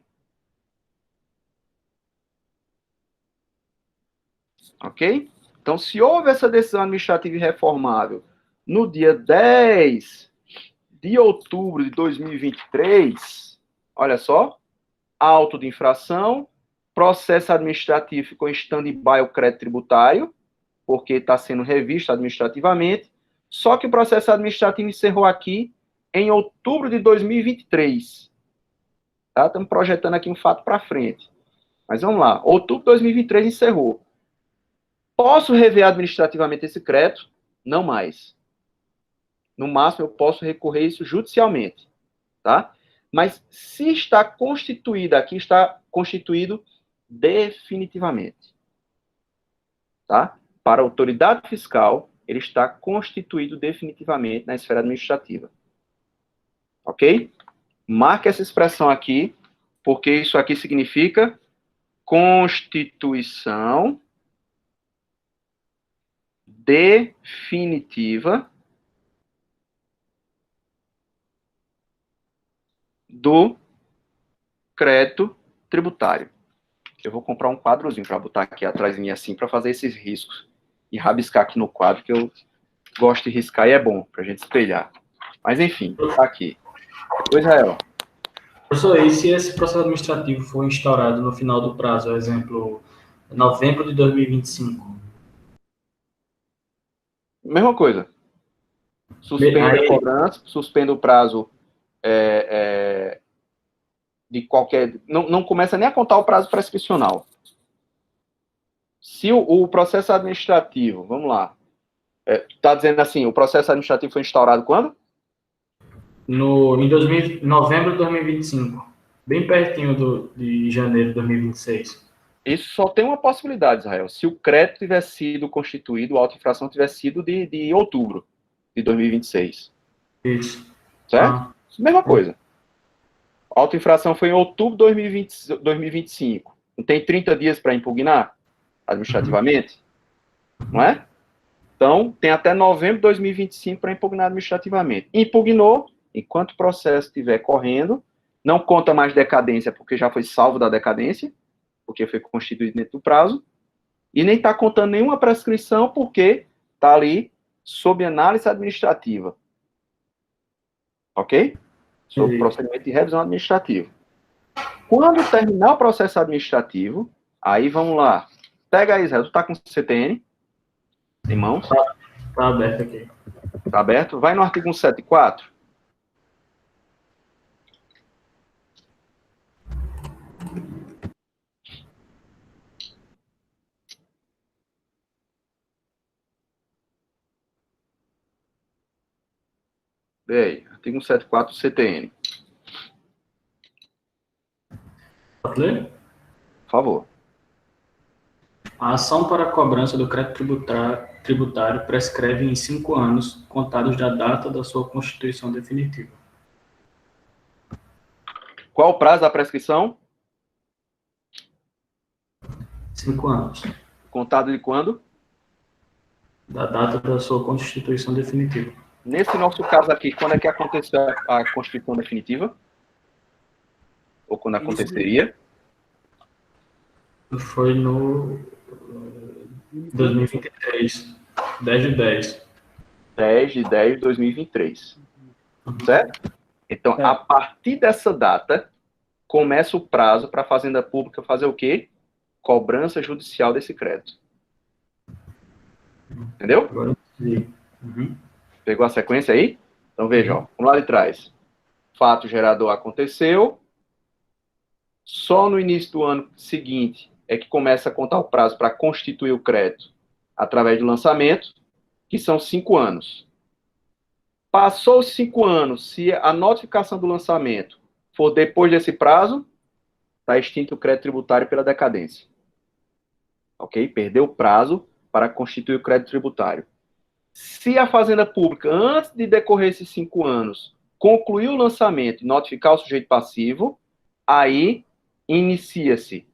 Ok? Então, se houve essa decisão administrativa irreformável no dia 10 de outubro de 2023, olha só, auto de infração, processo administrativo ficou em stand-by o crédito tributário, porque está sendo revisto administrativamente, só que o processo administrativo encerrou aqui em outubro de 2023. Tá? Estamos projetando aqui um fato para frente. Mas vamos lá, outubro de 2023 encerrou. Posso rever administrativamente esse crédito? Não mais. No máximo, eu posso recorrer isso judicialmente. Tá? Mas se está constituído aqui, está constituído definitivamente. Tá? Para a autoridade fiscal, ele está constituído definitivamente na esfera administrativa. Ok? Marque essa expressão aqui, porque isso aqui significa constituição definitiva do crédito tributário. Eu vou comprar um quadrozinho para botar aqui atrás de mim assim, para fazer esses riscos e rabiscar aqui no quadro, que eu gosto de riscar e é bom para a gente espelhar. Mas enfim, tá aqui. Oi, Israel. Professor, e se esse processo administrativo for instaurado no final do prazo, por exemplo, novembro de 2025? Mesma coisa. Suspende a cobrança, suspende o prazo de qualquer... Não começa nem a contar o prazo prescricional. Se o processo administrativo, vamos lá, está dizendo assim, o processo administrativo foi instaurado quando? Em novembro de 2025, bem pertinho de janeiro de 2026. Isso só tem uma possibilidade, Israel. Se o crédito tivesse sido constituído, a auto-infração tivesse sido de outubro de 2026. Isso. Certo? Mesma coisa. A auto-infração foi em outubro de 2025. Não tem 30 dias para impugnar administrativamente? Não é? Então, tem até novembro de 2025 para impugnar administrativamente. Impugnou, enquanto o processo estiver correndo, não conta mais decadência, porque já foi salvo da decadência, porque foi constituído dentro do prazo, e nem está contando nenhuma prescrição, porque está ali sob análise administrativa. Ok? Sob procedimento de revisão administrativa. Quando terminar o processo administrativo, aí vamos lá. Pega aí, Zé, tu está com o CTN em mãos? Está aberto aqui. Está aberto? Vai no artigo 174. Vê aí, artigo 174 do CTN. Pode ler? Por favor. A ação para a cobrança do crédito tributário prescreve em 5 anos, contados da data da sua constituição definitiva. Qual o prazo da prescrição? 5 anos. Contado de quando? Da data da sua constituição definitiva. Nesse nosso caso aqui, quando é que aconteceu a constituição definitiva? Ou quando aconteceria? Foi no 2023, 10/10. 10/10/2023. Certo? Então, a partir dessa data, começa o prazo para a Fazenda Pública fazer o quê? Cobrança judicial desse crédito. Entendeu? Agora sim. Uhum. Pegou a sequência aí? Então, veja, ó, vamos lá de trás. Fato gerador aconteceu. Só no início do ano seguinte é que começa a contar o prazo para constituir o crédito através do lançamento, que são 5 anos. Passou os 5 anos, se a notificação do lançamento for depois desse prazo, está extinto o crédito tributário pela decadência. Ok? Perdeu o prazo para constituir o crédito tributário. Se a Fazenda Pública, antes de decorrer esses 5 anos, concluir o lançamento e notificar o sujeito passivo, aí inicia-se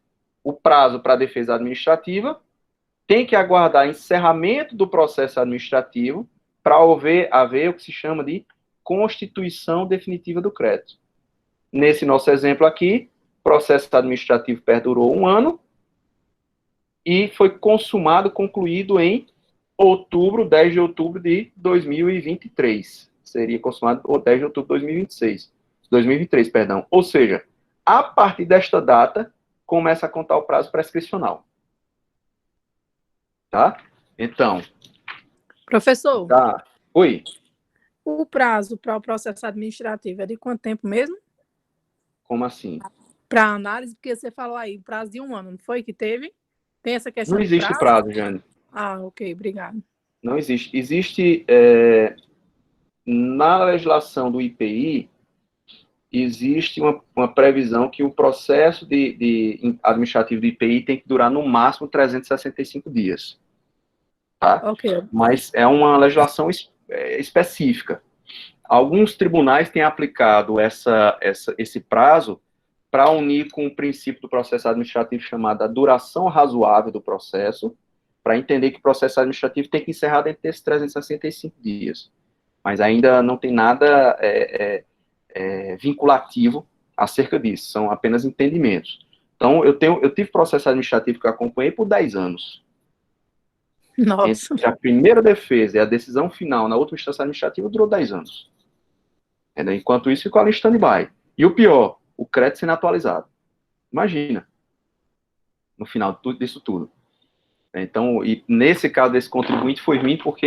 o prazo para a defesa administrativa, tem que aguardar encerramento do processo administrativo para haver o que se chama de constituição definitiva do crédito. Nesse nosso exemplo aqui, o processo administrativo perdurou 1 ano e foi concluído em 10 de outubro de 2023. Seria consumado 10 de outubro de 2023, perdão. Ou seja, a partir desta data, começa a contar o prazo prescricional. Tá? Então. Professor. Tá. Oi. O prazo para o processo administrativo é de quanto tempo mesmo? Como assim? Para análise, porque você falou aí, prazo de 1 ano, não foi que teve? Tem essa questão Não existe prazo, Jane. Ah, ok, obrigado. Não existe. Existe, na legislação do IPI, existe uma previsão que o processo administrativo do IPI tem que durar no máximo 365 dias. Tá? Okay. Mas é uma legislação específica. Alguns tribunais têm aplicado esse prazo para unir com o princípio do processo administrativo chamado a duração razoável do processo, para entender que o processo administrativo tem que encerrar dentro desses 365 dias. Mas ainda não tem nada vinculativo acerca disso, são apenas entendimentos. Então, eu tive processo administrativo que eu acompanhei por 10 anos. Nossa. Entre a primeira defesa e a decisão final na última instância administrativa durou 10 anos. Enquanto isso, ficou ali em stand-by. E o pior, o crédito sendo atualizado. Imagina. No final disso tudo. Então, e nesse caso desse contribuinte foi ruim porque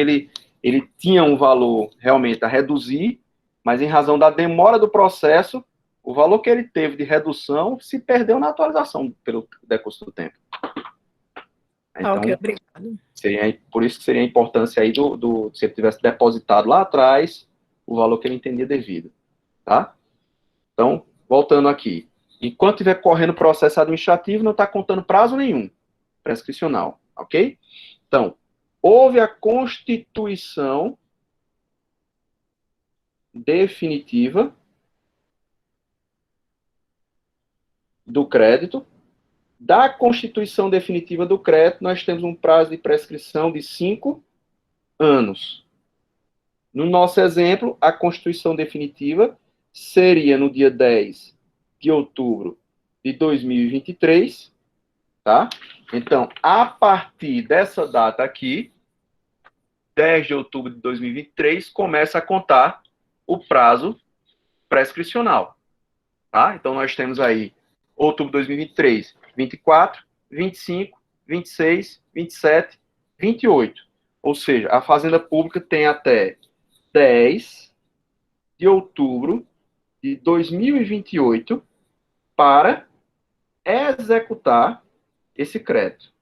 ele tinha um valor realmente a reduzir, mas em razão da demora do processo, o valor que ele teve de redução se perdeu na atualização pelo decurso do tempo. Então, ok, obrigado. Por isso que seria a importância aí se ele tivesse depositado lá atrás o valor que ele entendia devido. Tá? Então, voltando aqui. Enquanto estiver correndo o processo administrativo, não está contando prazo nenhum prescricional. Ok? Então, houve a constituição definitiva do crédito. Da constituição definitiva do crédito, nós temos um prazo de prescrição de 5 anos. No nosso exemplo, a constituição definitiva seria no dia 10 de outubro de 2023, tá? Então, a partir dessa data aqui, 10 de outubro de 2023, começa a contar o prazo prescricional, tá? Então, nós temos aí outubro de 2023, 24, 25, 26, 27, 28. Ou seja, a Fazenda Pública tem até 10 de outubro de 2028 para executar esse crédito.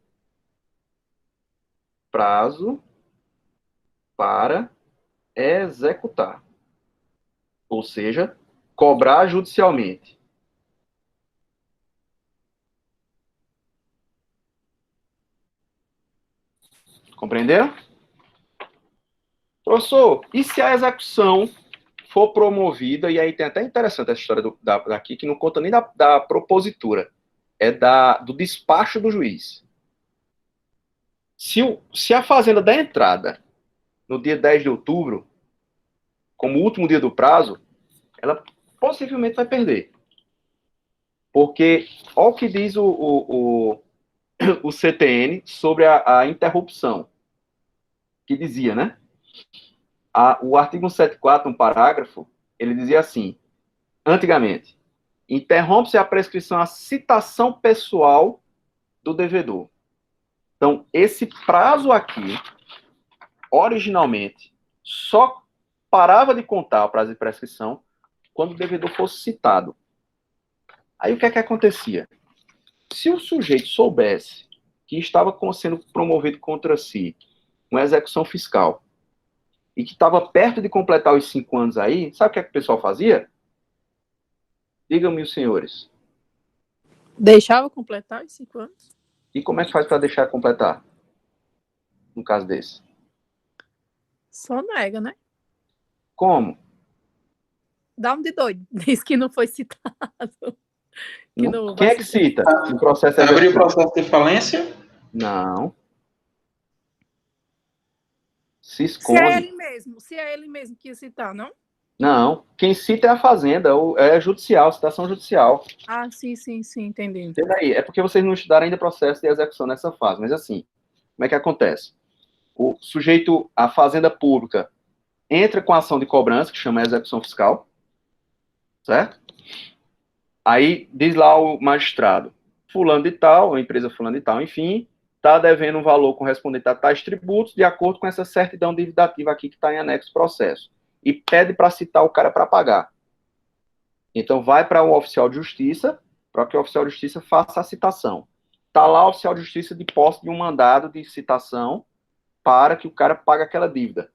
Prazo para executar. Ou seja, cobrar judicialmente. Compreendeu? Professor, e se a execução for promovida, e aí tem até interessante essa história daqui, que não conta nem da propositura, é do despacho do juiz. Se a fazenda der entrada no dia 10 de outubro, como último dia do prazo, ela possivelmente vai perder. Porque, olha o que diz o CTN sobre a interrupção, que dizia, né? O artigo 174, um parágrafo, ele dizia assim, antigamente, interrompe-se a prescrição a citação pessoal do devedor. Então, esse prazo aqui, originalmente, só parava de contar o prazo de prescrição quando o devedor fosse citado. Aí o que é que acontecia? Se o sujeito soubesse que estava sendo promovido contra si uma execução fiscal e que estava perto de completar os 5 anos aí, sabe o que é que o pessoal fazia? Digam-me os senhores. Deixava completar os 5 anos? E como é que faz para deixar completar? No caso desse? Só nega, né? Como? Dá um de doido. Diz que não foi citado. Quem é que cita? No processo Abriu o processo de falência? Não. Se Se esconde. é ele mesmo que ia citar, não? Não. Quem cita é a fazenda, é judicial, citação judicial. Ah, sim, entendi. Entenda aí. É porque vocês não estudaram ainda processo de execução nessa fase. Mas assim, como é que acontece? O sujeito, a fazenda pública, entra com a ação de cobrança, que chama execução fiscal, certo? Aí diz lá o magistrado, fulano de tal, a empresa fulano de tal, enfim, está devendo um valor correspondente a tais tributos, de acordo com essa certidão dividativa aqui que está em anexo processo. E pede para citar o cara para pagar. Então vai para o oficial de justiça, para que o oficial de justiça faça a citação. Está lá o oficial de justiça de posse de um mandado de citação para que o cara pague aquela dívida.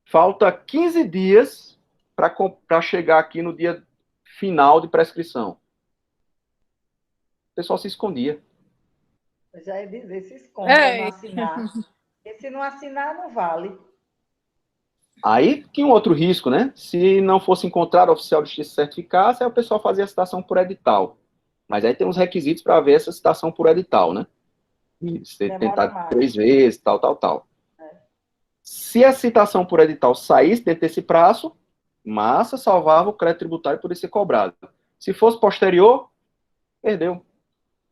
Falta 15 dias para chegar aqui no dia final de prescrição. O pessoal se escondia. Eu já ia dizer, se esconde para não assinar. Porque se não assinar, não vale. Aí tinha um outro risco, né? Se não fosse encontrado o oficial de justiça certificasse, aí o pessoal fazia a citação por edital. Mas aí tem uns requisitos para ver essa citação por edital, né? Você tentar 3 vezes, tal. Se a citação por edital saísse dentro desse prazo, massa, salvava o crédito tributário por ser cobrado. Se fosse posterior, perdeu.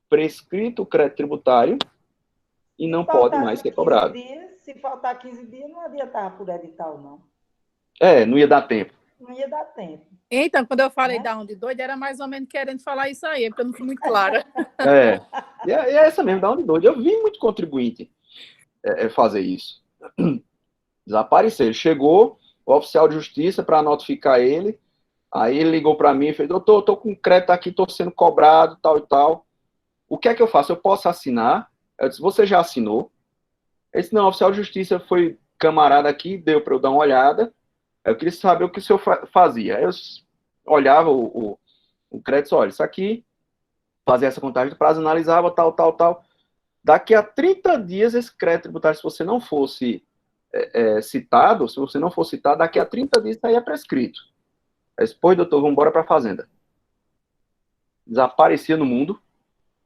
Prescrito o crédito tributário e não pode mais ser cobrado. Se faltar 15 dias, não adiantava por edital, não. Não ia dar tempo. Não ia dar tempo. Então, quando eu falei da onda de doido, era mais ou menos querendo falar isso aí, porque eu não fui muito clara. E é essa mesmo, da onda de doido. Eu vi muito contribuinte fazer isso. Desaparecer. Ele chegou, o oficial de justiça, para notificar ele, aí ele ligou para mim e fez, doutor, estou com crédito aqui, estou sendo cobrado, tal e tal. O que é que eu faço? Eu posso assinar? Eu disse, você já assinou? Ele disse, não, o oficial de justiça foi camarada aqui, deu para eu dar uma olhada, eu queria saber o que o senhor fazia. Eu olhava o crédito, olha, isso aqui, fazia essa contagem de prazo, analisava, tal. Daqui a 30 dias, esse crédito tributário, se você não fosse citado, daqui a 30 dias estaria prescrito. Aí disse, pois, doutor, vamos embora para a fazenda. Desaparecia no mundo,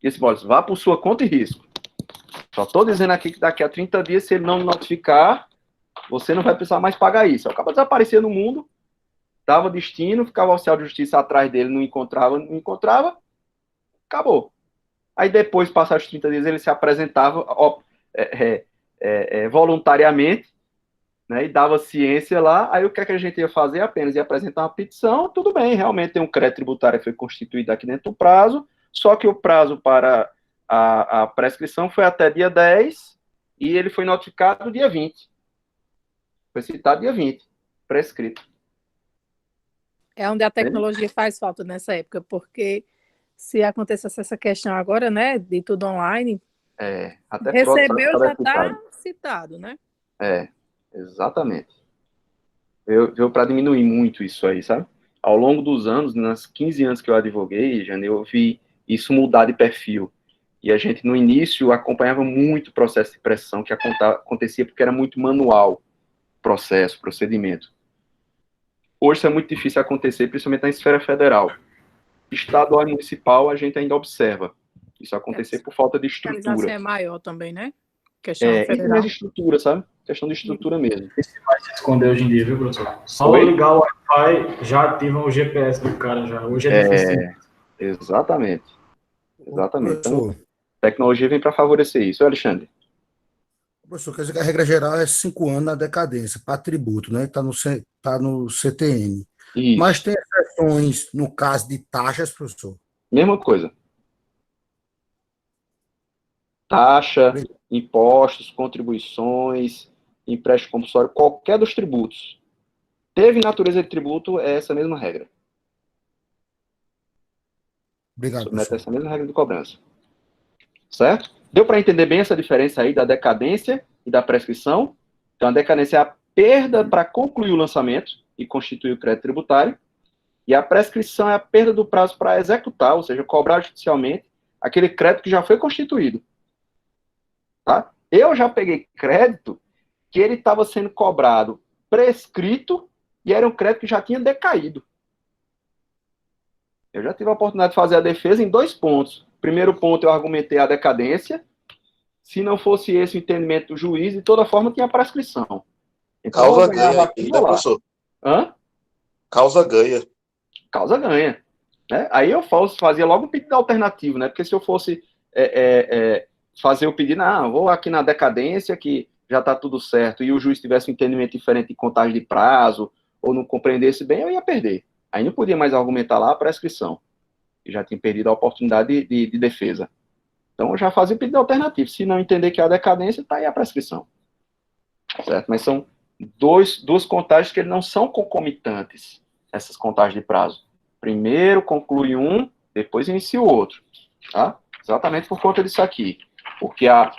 e disse, olha, vá por sua conta e risco. Só estou dizendo aqui que daqui a 30 dias, se ele não notificar, você não vai precisar mais pagar isso. Acaba de desaparecer no mundo, dava destino, ficava o oficial de justiça atrás dele, não encontrava, acabou. Aí depois, passados os 30 dias, ele se apresentava voluntariamente, né, e dava ciência lá. Aí o que é que a gente ia fazer? Apenas ia apresentar uma petição, tudo bem, realmente tem um crédito tributário que foi constituído aqui dentro do prazo, só que o prazo para a prescrição foi até dia 10 e ele foi notificado dia 20. Foi citado dia 20, prescrito. É onde a tecnologia faz falta nessa época, porque se acontecesse essa questão agora, né, de tudo online, até recebeu já está citado, né? Exatamente. Veio para diminuir muito isso aí, sabe? Ao longo dos anos, nas 15 anos que eu advoguei, Jane, eu vi isso mudar de perfil. E a gente, no início, acompanhava muito o processo de pressão que acontecia porque era muito manual processo, procedimento. Hoje isso é muito difícil acontecer, principalmente na esfera federal. Estadual e municipal, a gente ainda observa isso acontecer por falta de A fiscalização estrutura. é maior também, né? Questão E federal. mais estrutura, sabe? Questão de estrutura mesmo. Esse vai se esconder hoje em dia, viu, professor? Só Oi? ligar o Wi-Fi, já ativam o GPS do cara já. Hoje é difícil. Exatamente. Exatamente. Então, Professor, a tecnologia vem para favorecer isso. Alexandre? professor, quer dizer que a regra geral é 5 anos na decadência, para tributo, né? Está no CTN. Isso. Mas tem exceções no caso de taxas, professor? Mesma coisa. Taxa, impostos, contribuições, empréstimo compulsório, qualquer dos tributos. Teve natureza de tributo, é essa mesma regra. Obrigado, Submete professor. essa mesma regra de cobrança. Certo? Deu para entender bem essa diferença aí da decadência e da prescrição? Então, a decadência é a perda para concluir o lançamento e constituir o crédito tributário, e a prescrição é a perda do prazo para executar, ou seja, cobrar judicialmente aquele crédito que já foi constituído. Tá? Eu já peguei crédito que ele estava sendo cobrado prescrito e era um crédito que já tinha decaído. Eu já tive a oportunidade de fazer a defesa em 2 pontos. Primeiro ponto, eu argumentei a decadência. Se não fosse esse o entendimento do juiz, de toda forma tinha prescrição. Então, Causa ganha aqui, né, professor? Hã? Causa ganha. Causa ganha. Né? Aí eu fazia logo um pedido alternativo, né? Porque se eu fosse fazer o pedido, não, vou aqui na decadência, que já está tudo certo, e o juiz tivesse um entendimento diferente de contagem de prazo, ou não compreendesse bem, eu ia perder. Aí não podia mais argumentar lá a prescrição. E já tinha perdido a oportunidade de defesa. Então eu já fazia o pedido alternativo. Se não entender que é a decadência, está aí a prescrição. Certo? Mas são duas contagens que não são concomitantes, essas contagens de prazo. Primeiro conclui um, depois inicia o outro. Tá? Exatamente por conta disso aqui. Porque a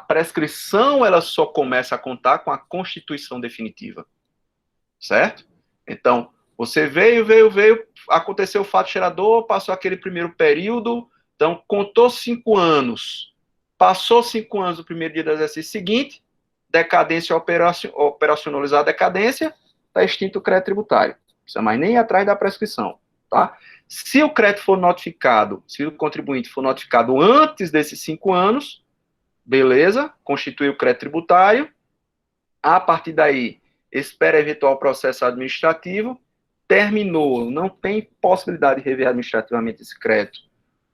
prescrição ela só começa a contar com a constituição definitiva. Certo? Então, você veio, aconteceu o fato gerador, passou aquele primeiro período, então contou 5 anos. Passou 5 anos do primeiro dia do exercício seguinte, decadência operacionalizar a decadência, está extinto o crédito tributário. Não precisa mais nem ir atrás da prescrição. Tá? Se o crédito for notificado, se o contribuinte for notificado antes desses 5 anos, beleza, constitui o crédito tributário, a partir daí, espera eventual processo administrativo, terminou, não tem possibilidade de rever administrativamente esse crédito,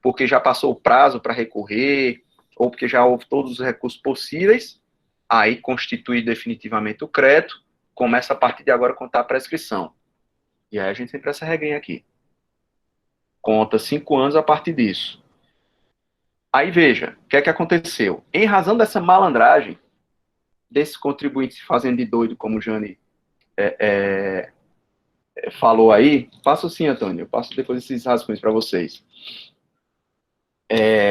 porque já passou o prazo para recorrer, ou porque já houve todos os recursos possíveis, aí constitui definitivamente o crédito, começa a partir de agora a contar a prescrição. E aí a gente sempre essa reguinha aqui. Conta 5 anos a partir disso. Aí veja, o que é que aconteceu? Em razão dessa malandragem, desse contribuinte se fazendo de doido, como o Jane falou aí, passo sim, Antônio, eu passo depois esses rascunhos para vocês.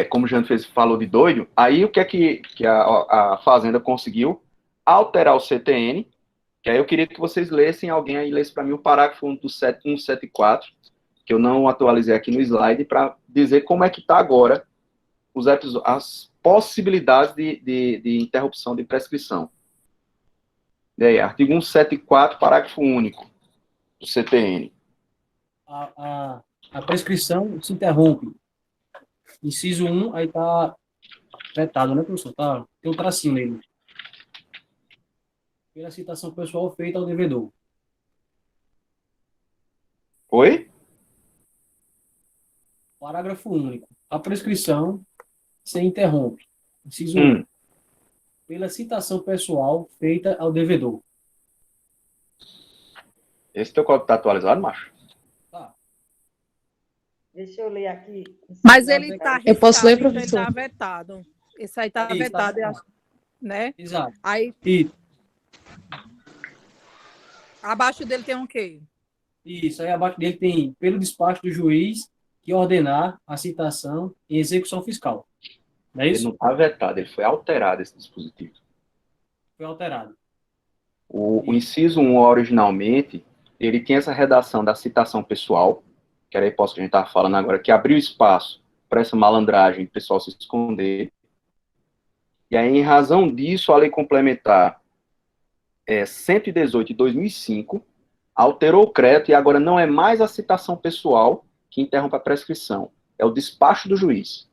Como o Jane falou de doido, aí o que é que a Fazenda conseguiu? Alterar o CTN, que aí eu queria que vocês lessem, alguém aí lesse para mim o parágrafo 1 do 174, que eu não atualizei aqui no slide, para dizer como é que está agora as possibilidades de interrupção de prescrição. E aí, artigo 174, parágrafo único do CTN. A prescrição se interrompe. Inciso 1, aí está vetado, né, professor? Tem um tracinho nele. Pela citação pessoal feita ao devedor. Oi? Parágrafo único. A prescrição se interrompe. Inciso 1. Pela citação pessoal feita ao devedor. Esse teu código está atualizado, macho? Tá. Deixa eu ler aqui. Mas ele está Eu posso ler, então professor? ele está vetado. Esse aí está Isso, vetado, tá eu acho, né? Exato. Aí, E abaixo dele tem um quê? isso, aí abaixo dele tem pelo despacho do juiz que ordenar a citação em execução fiscal. Não é Ele isso? não está vetado, ele foi alterado, esse dispositivo. Foi alterado. O inciso 1, originalmente, ele tinha essa redação da citação pessoal, que era a hipótese que a gente estava falando agora, que abriu espaço para essa malandragem, o pessoal se esconder. E aí, em razão disso, a lei complementar 118 de 2005, alterou o crédito e agora não é mais a citação pessoal que interrompe a prescrição, é o despacho do juiz.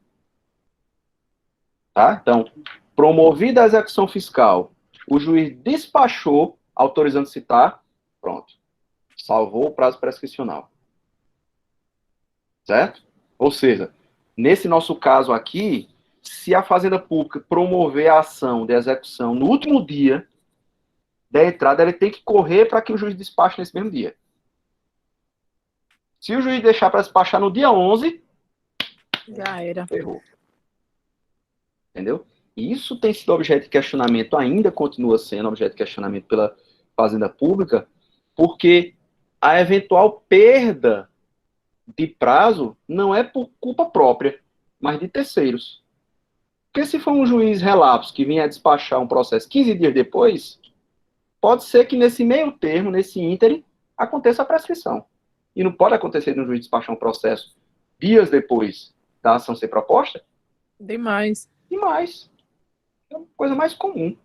Tá? Então, promovida a execução fiscal, o juiz despachou, autorizando citar, pronto. Salvou o prazo prescricional. Certo? Ou seja, nesse nosso caso aqui, se a Fazenda Pública promover a ação de execução no último dia da entrada, ele tem que correr para que o juiz despache nesse mesmo dia. Se o juiz deixar para despachar no dia 11, já era. Ferrou. Entendeu? E isso tem sido objeto de questionamento, ainda continua sendo objeto de questionamento pela Fazenda Pública, porque a eventual perda de prazo não é por culpa própria, mas de terceiros. Porque se for um juiz relapso que vinha despachar um processo 15 dias depois, pode ser que nesse meio termo, nesse ínterim, aconteça a prescrição. E não pode acontecer de um juiz despachar um processo dias depois da ação ser proposta? Demais. Demais. É uma coisa mais comum.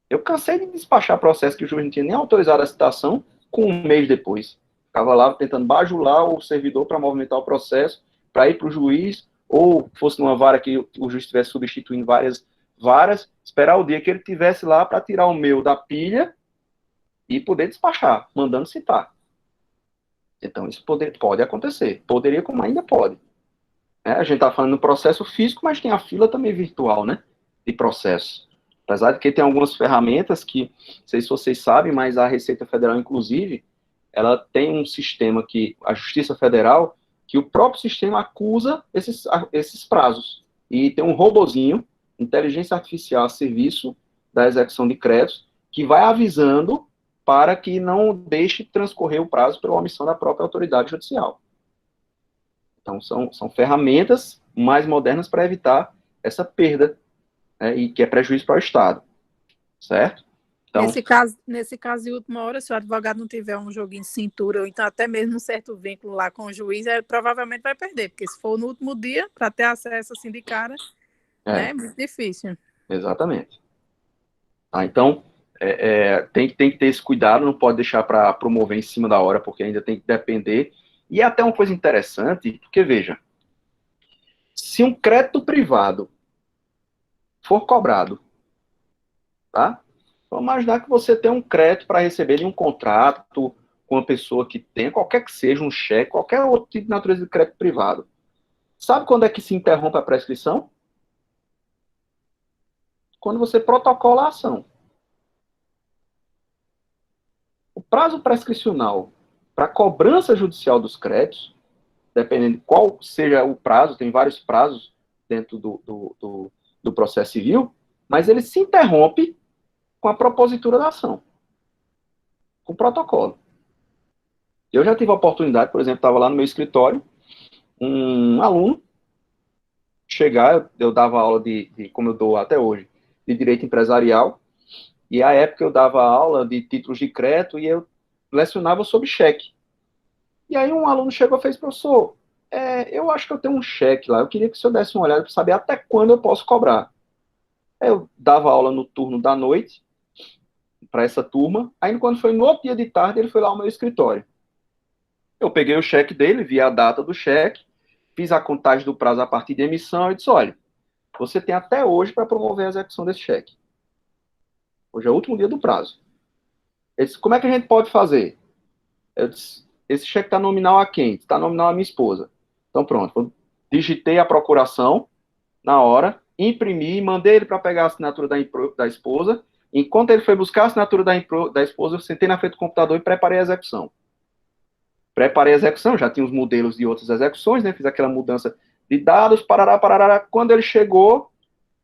Eu cansei de despachar processo que o juiz não tinha nem autorizado a citação com um mês depois. Ficava lá tentando bajular o servidor para movimentar o processo, para ir para o juiz, ou fosse numa vara que o juiz estivesse substituindo várias varas, esperar o dia que ele tivesse lá para tirar o meu da pilha e poder despachar, mandando citar. Então, isso pode acontecer. Poderia, como ainda pode. A gente está falando do processo físico, mas tem a fila também virtual, né? De processo. Apesar de que tem algumas ferramentas que, não sei se vocês sabem, mas a Receita Federal, inclusive, ela tem um sistema que, a Justiça Federal, que o próprio sistema acusa esses prazos. E tem um robozinho, inteligência artificial a serviço da execução de créditos, que vai avisando para que não deixe transcorrer o prazo pela omissão da própria autoridade judicial. Então, são ferramentas mais modernas para evitar essa perda, né, e que é prejuízo para o Estado. Certo? Então, nesse caso, de última hora, se o advogado não tiver um joguinho de cintura, ou então até mesmo um certo vínculo lá com o juiz, provavelmente vai perder, porque se for no último dia, para ter acesso assim de cara, né, é muito difícil. Exatamente. Então, tem que ter esse cuidado, não pode deixar para promover em cima da hora, porque ainda tem que depender. E é até uma coisa interessante, porque, veja, se um crédito privado for cobrado, tá? Vamos imaginar que você tem um crédito para receber de um contrato com uma pessoa que tem, qualquer que seja, um cheque, qualquer outro tipo de natureza de crédito privado. Sabe quando é que se interrompe a prescrição? Quando você protocola a ação. O prazo prescricional para cobrança judicial dos créditos, dependendo de qual seja o prazo, tem vários prazos dentro do processo civil, mas ele se interrompe com a propositura da ação, com o protocolo. Eu já tive a oportunidade, por exemplo, estava lá no meu escritório, um aluno chegar, eu dava aula como eu dou até hoje, de direito empresarial, e à época eu dava aula de títulos de crédito e eu lecionava sobre cheque. E aí um aluno chegou e fez: professor, eu acho que eu tenho um cheque lá, eu queria que o senhor desse uma olhada para saber até quando eu posso cobrar. Eu dava aula no turno da noite, para essa turma, aí quando foi no outro dia de tarde, ele foi lá ao meu escritório. Eu peguei o cheque dele, vi a data do cheque, fiz a contagem do prazo a partir de emissão e disse: olha, você tem até hoje para promover a execução desse cheque. Hoje é o último dia do prazo. Ele disse: como é que a gente pode fazer? Eu disse: esse cheque está nominal a quem? Está nominal a minha esposa. Então pronto, eu digitei a procuração na hora, imprimi, mandei ele para pegar a assinatura da esposa. Enquanto ele foi buscar a assinatura da esposa, eu sentei na frente do computador e preparei a execução. Preparei a execução, já tinha os modelos de outras execuções, né? Fiz aquela mudança de dados, parará. Quando ele chegou,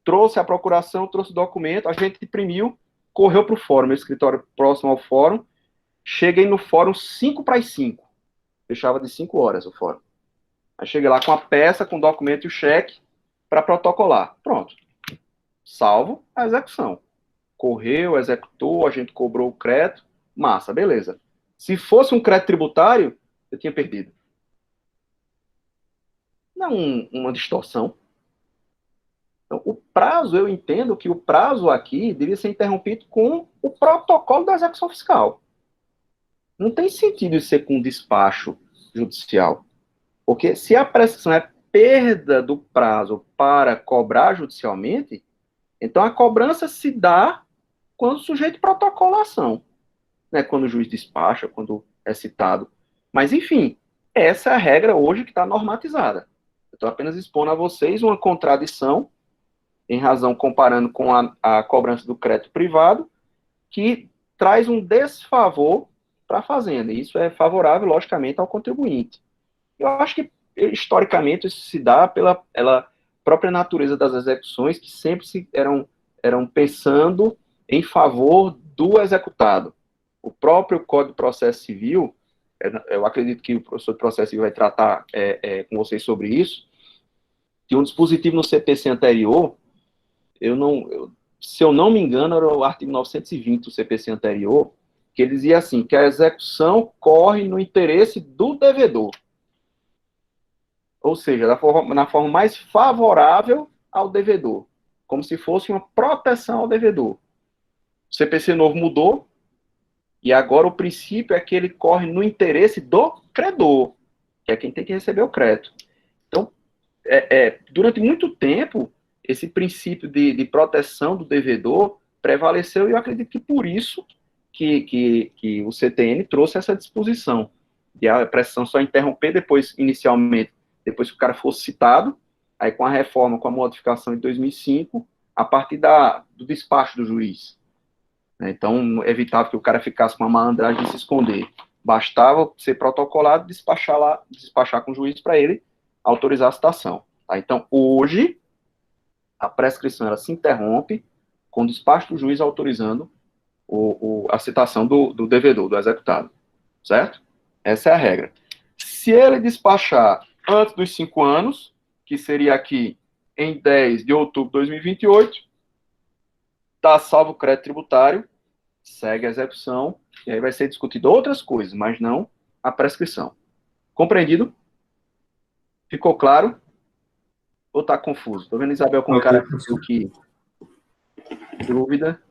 trouxe a procuração, trouxe o documento, a gente imprimiu, correu para o fórum, meu escritório próximo ao fórum. Cheguei no fórum 5:05. Fechava de 5 horas o fórum. Aí cheguei lá com a peça, com o documento e o cheque para protocolar. Pronto. Salvo a execução. Correu, executou, a gente cobrou o crédito, massa, beleza. Se fosse um crédito tributário, eu tinha perdido. Não uma distorção. Então, o prazo, eu entendo que o prazo aqui devia ser interrompido com o protocolo da execução fiscal. Não tem sentido isso ser com despacho judicial. Porque se a prescrição é perda do prazo para cobrar judicialmente, então a cobrança se dá quando o sujeito protocola a ação. Né? Quando o juiz despacha, quando é citado. Mas, enfim, essa é a regra hoje que está normatizada. Eu estou apenas expondo a vocês uma contradição, em razão comparando com a cobrança do crédito privado, que traz um desfavor para a fazenda. E isso é favorável, logicamente, ao contribuinte. Eu acho que, historicamente, isso se dá pela própria natureza das execuções, que sempre eram pensando em favor do executado. O próprio Código de Processo Civil, eu acredito que o professor de Processo Civil vai tratar com vocês sobre isso, que um dispositivo no CPC anterior, se eu não me engano, era o artigo 920 do CPC anterior, que ele dizia assim, que a execução corre no interesse do devedor. Ou seja, na forma mais favorável ao devedor, como se fosse uma proteção ao devedor. O CPC novo mudou, e agora o princípio é que ele corre no interesse do credor, que é quem tem que receber o crédito. Então, durante muito tempo, esse princípio de proteção do devedor prevaleceu, e eu acredito que por isso que o CTN trouxe essa disposição, de a prescrição só interromper inicialmente, depois que o cara fosse citado, aí com a reforma, com a modificação de 2005, a partir do despacho do juiz. Então, evitava que o cara ficasse com uma malandragem de se esconder. Bastava ser protocolado, despachar com o juiz para ele autorizar a citação. Tá? Então, hoje, a prescrição ela se interrompe com o despacho do juiz autorizando a citação do devedor, do executado. Certo? Essa é a regra. Se ele despachar antes dos 5 anos, que seria aqui em 10 de outubro de 2028, está salvo o crédito tributário, segue a execução, e aí vai ser discutido outras coisas, mas não a prescrição. Compreendido? Ficou claro? Ou está confuso? Estou vendo Isabel com cara que dúvida.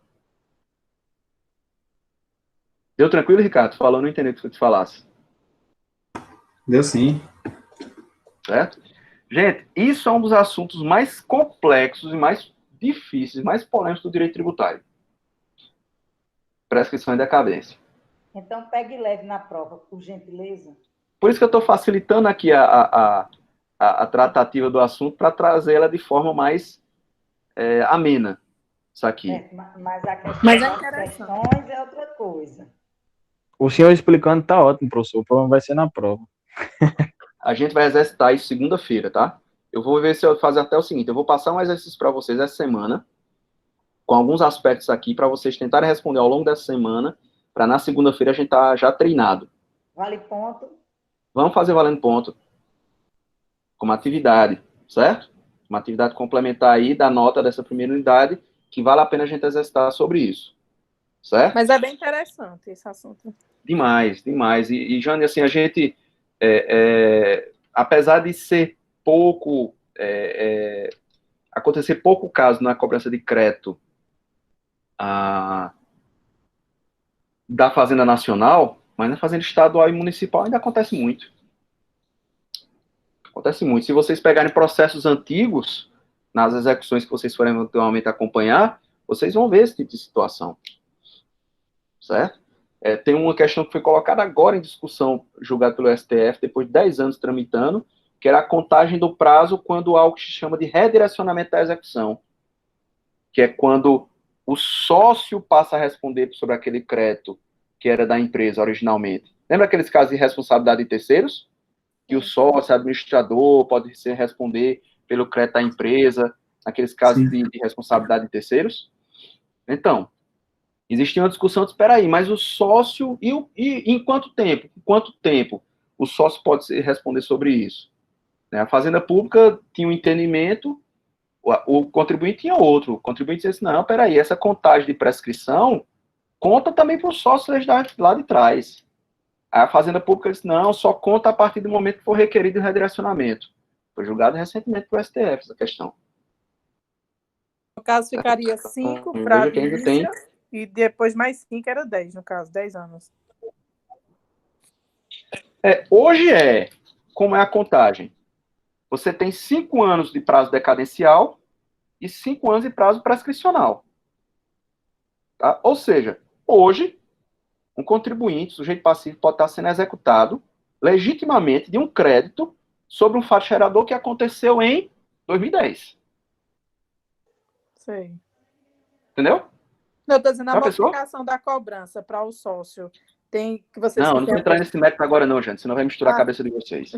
Deu tranquilo, Ricardo? Falou, não entendi o que você te falasse. Deu sim. Certo? Gente, isso é um dos assuntos mais complexos e mais difíceis, mais polêmicos do direito tributário. Prescrição e decadência. Então, pegue leve na prova, por gentileza. Por isso que eu estou facilitando aqui a tratativa do assunto para trazê-la de forma mais amena. Isso aqui. Mas a questão das questões é outra coisa. O senhor explicando está ótimo, professor. O problema vai ser na prova. A gente vai exercitar isso segunda-feira, tá? Eu vou ver se eu fazer até o seguinte, eu vou passar um exercício para vocês essa semana, com alguns aspectos aqui, para vocês tentarem responder ao longo dessa semana, para na segunda-feira a gente estar já treinado. Vale ponto? Vamos fazer valendo ponto. Como atividade, certo? Uma atividade complementar aí da nota dessa primeira unidade, que vale a pena a gente exercitar sobre isso. Certo? Mas é bem interessante esse assunto. Demais, demais. E Jane, assim, a gente, apesar de ser pouco, acontecer pouco caso na cobrança de crédito da Fazenda Nacional, mas na Fazenda Estadual e Municipal ainda acontece muito. Acontece muito. Se vocês pegarem processos antigos, nas execuções que vocês forem eventualmente acompanhar, vocês vão ver esse tipo de situação. Certo? Tem uma questão que foi colocada agora em discussão, julgada pelo STF, depois de 10 anos tramitando, que era a contagem do prazo quando há algo que se chama de redirecionamento da execução, que é quando o sócio passa a responder sobre aquele crédito que era da empresa originalmente. Lembra aqueles casos de responsabilidade de terceiros? Que o sócio, administrador, pode se responder pelo crédito da empresa, naqueles casos de responsabilidade de terceiros? Então, existia uma discussão de, espera aí, mas o sócio, e em quanto tempo? Em quanto tempo o sócio pode responder sobre isso? A Fazenda Pública tinha um entendimento, o contribuinte tinha outro. O contribuinte disse, não, espera aí, essa contagem de prescrição conta também para o sócio lá de trás. A Fazenda Pública disse, não, só conta a partir do momento que for requerido o redirecionamento. Foi julgado recentemente pelo STF essa questão. No caso, ficaria 5 Veja para que ainda tem. e depois mais 5 era 10, no caso, 10 anos. Hoje como é a contagem? Você tem 5 anos de prazo decadencial e 5 anos de prazo prescricional. Tá? Ou seja, hoje, um contribuinte, sujeito passivo, pode estar sendo executado legitimamente de um crédito sobre um fato gerador que aconteceu em 2010. Sei. Entendeu? Não, eu estou dizendo a Tá, pessoal? modificação da cobrança para o sócio. Tem que você Não, não vou entrar nesse mérito agora não, gente, senão vai misturar a cabeça de vocês.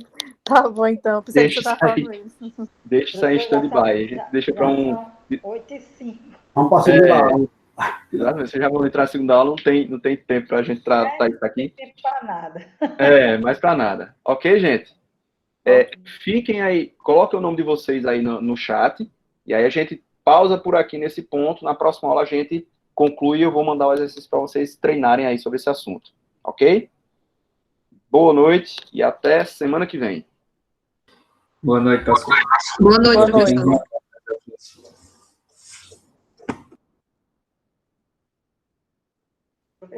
Tá bom, então. Pensei que você Deixa estava falando isso. Deixa isso aí em stand-by. A gente deixa para um... 8h05. Vamos para a segunda aula. Exatamente, vocês já vão entrar na segunda aula, não tem tempo para a gente tratar isso aqui. Não tem tempo para nada. Mais para nada. Ok, gente? Fiquem aí, coloquem o nome de vocês aí no chat, e aí a gente pausa por aqui nesse ponto. Na próxima aula a gente conclui e eu vou mandar o exercício para vocês treinarem aí sobre esse assunto. Ok? Boa noite e até semana que vem. Boa noite, pessoal. Boa noite, professor.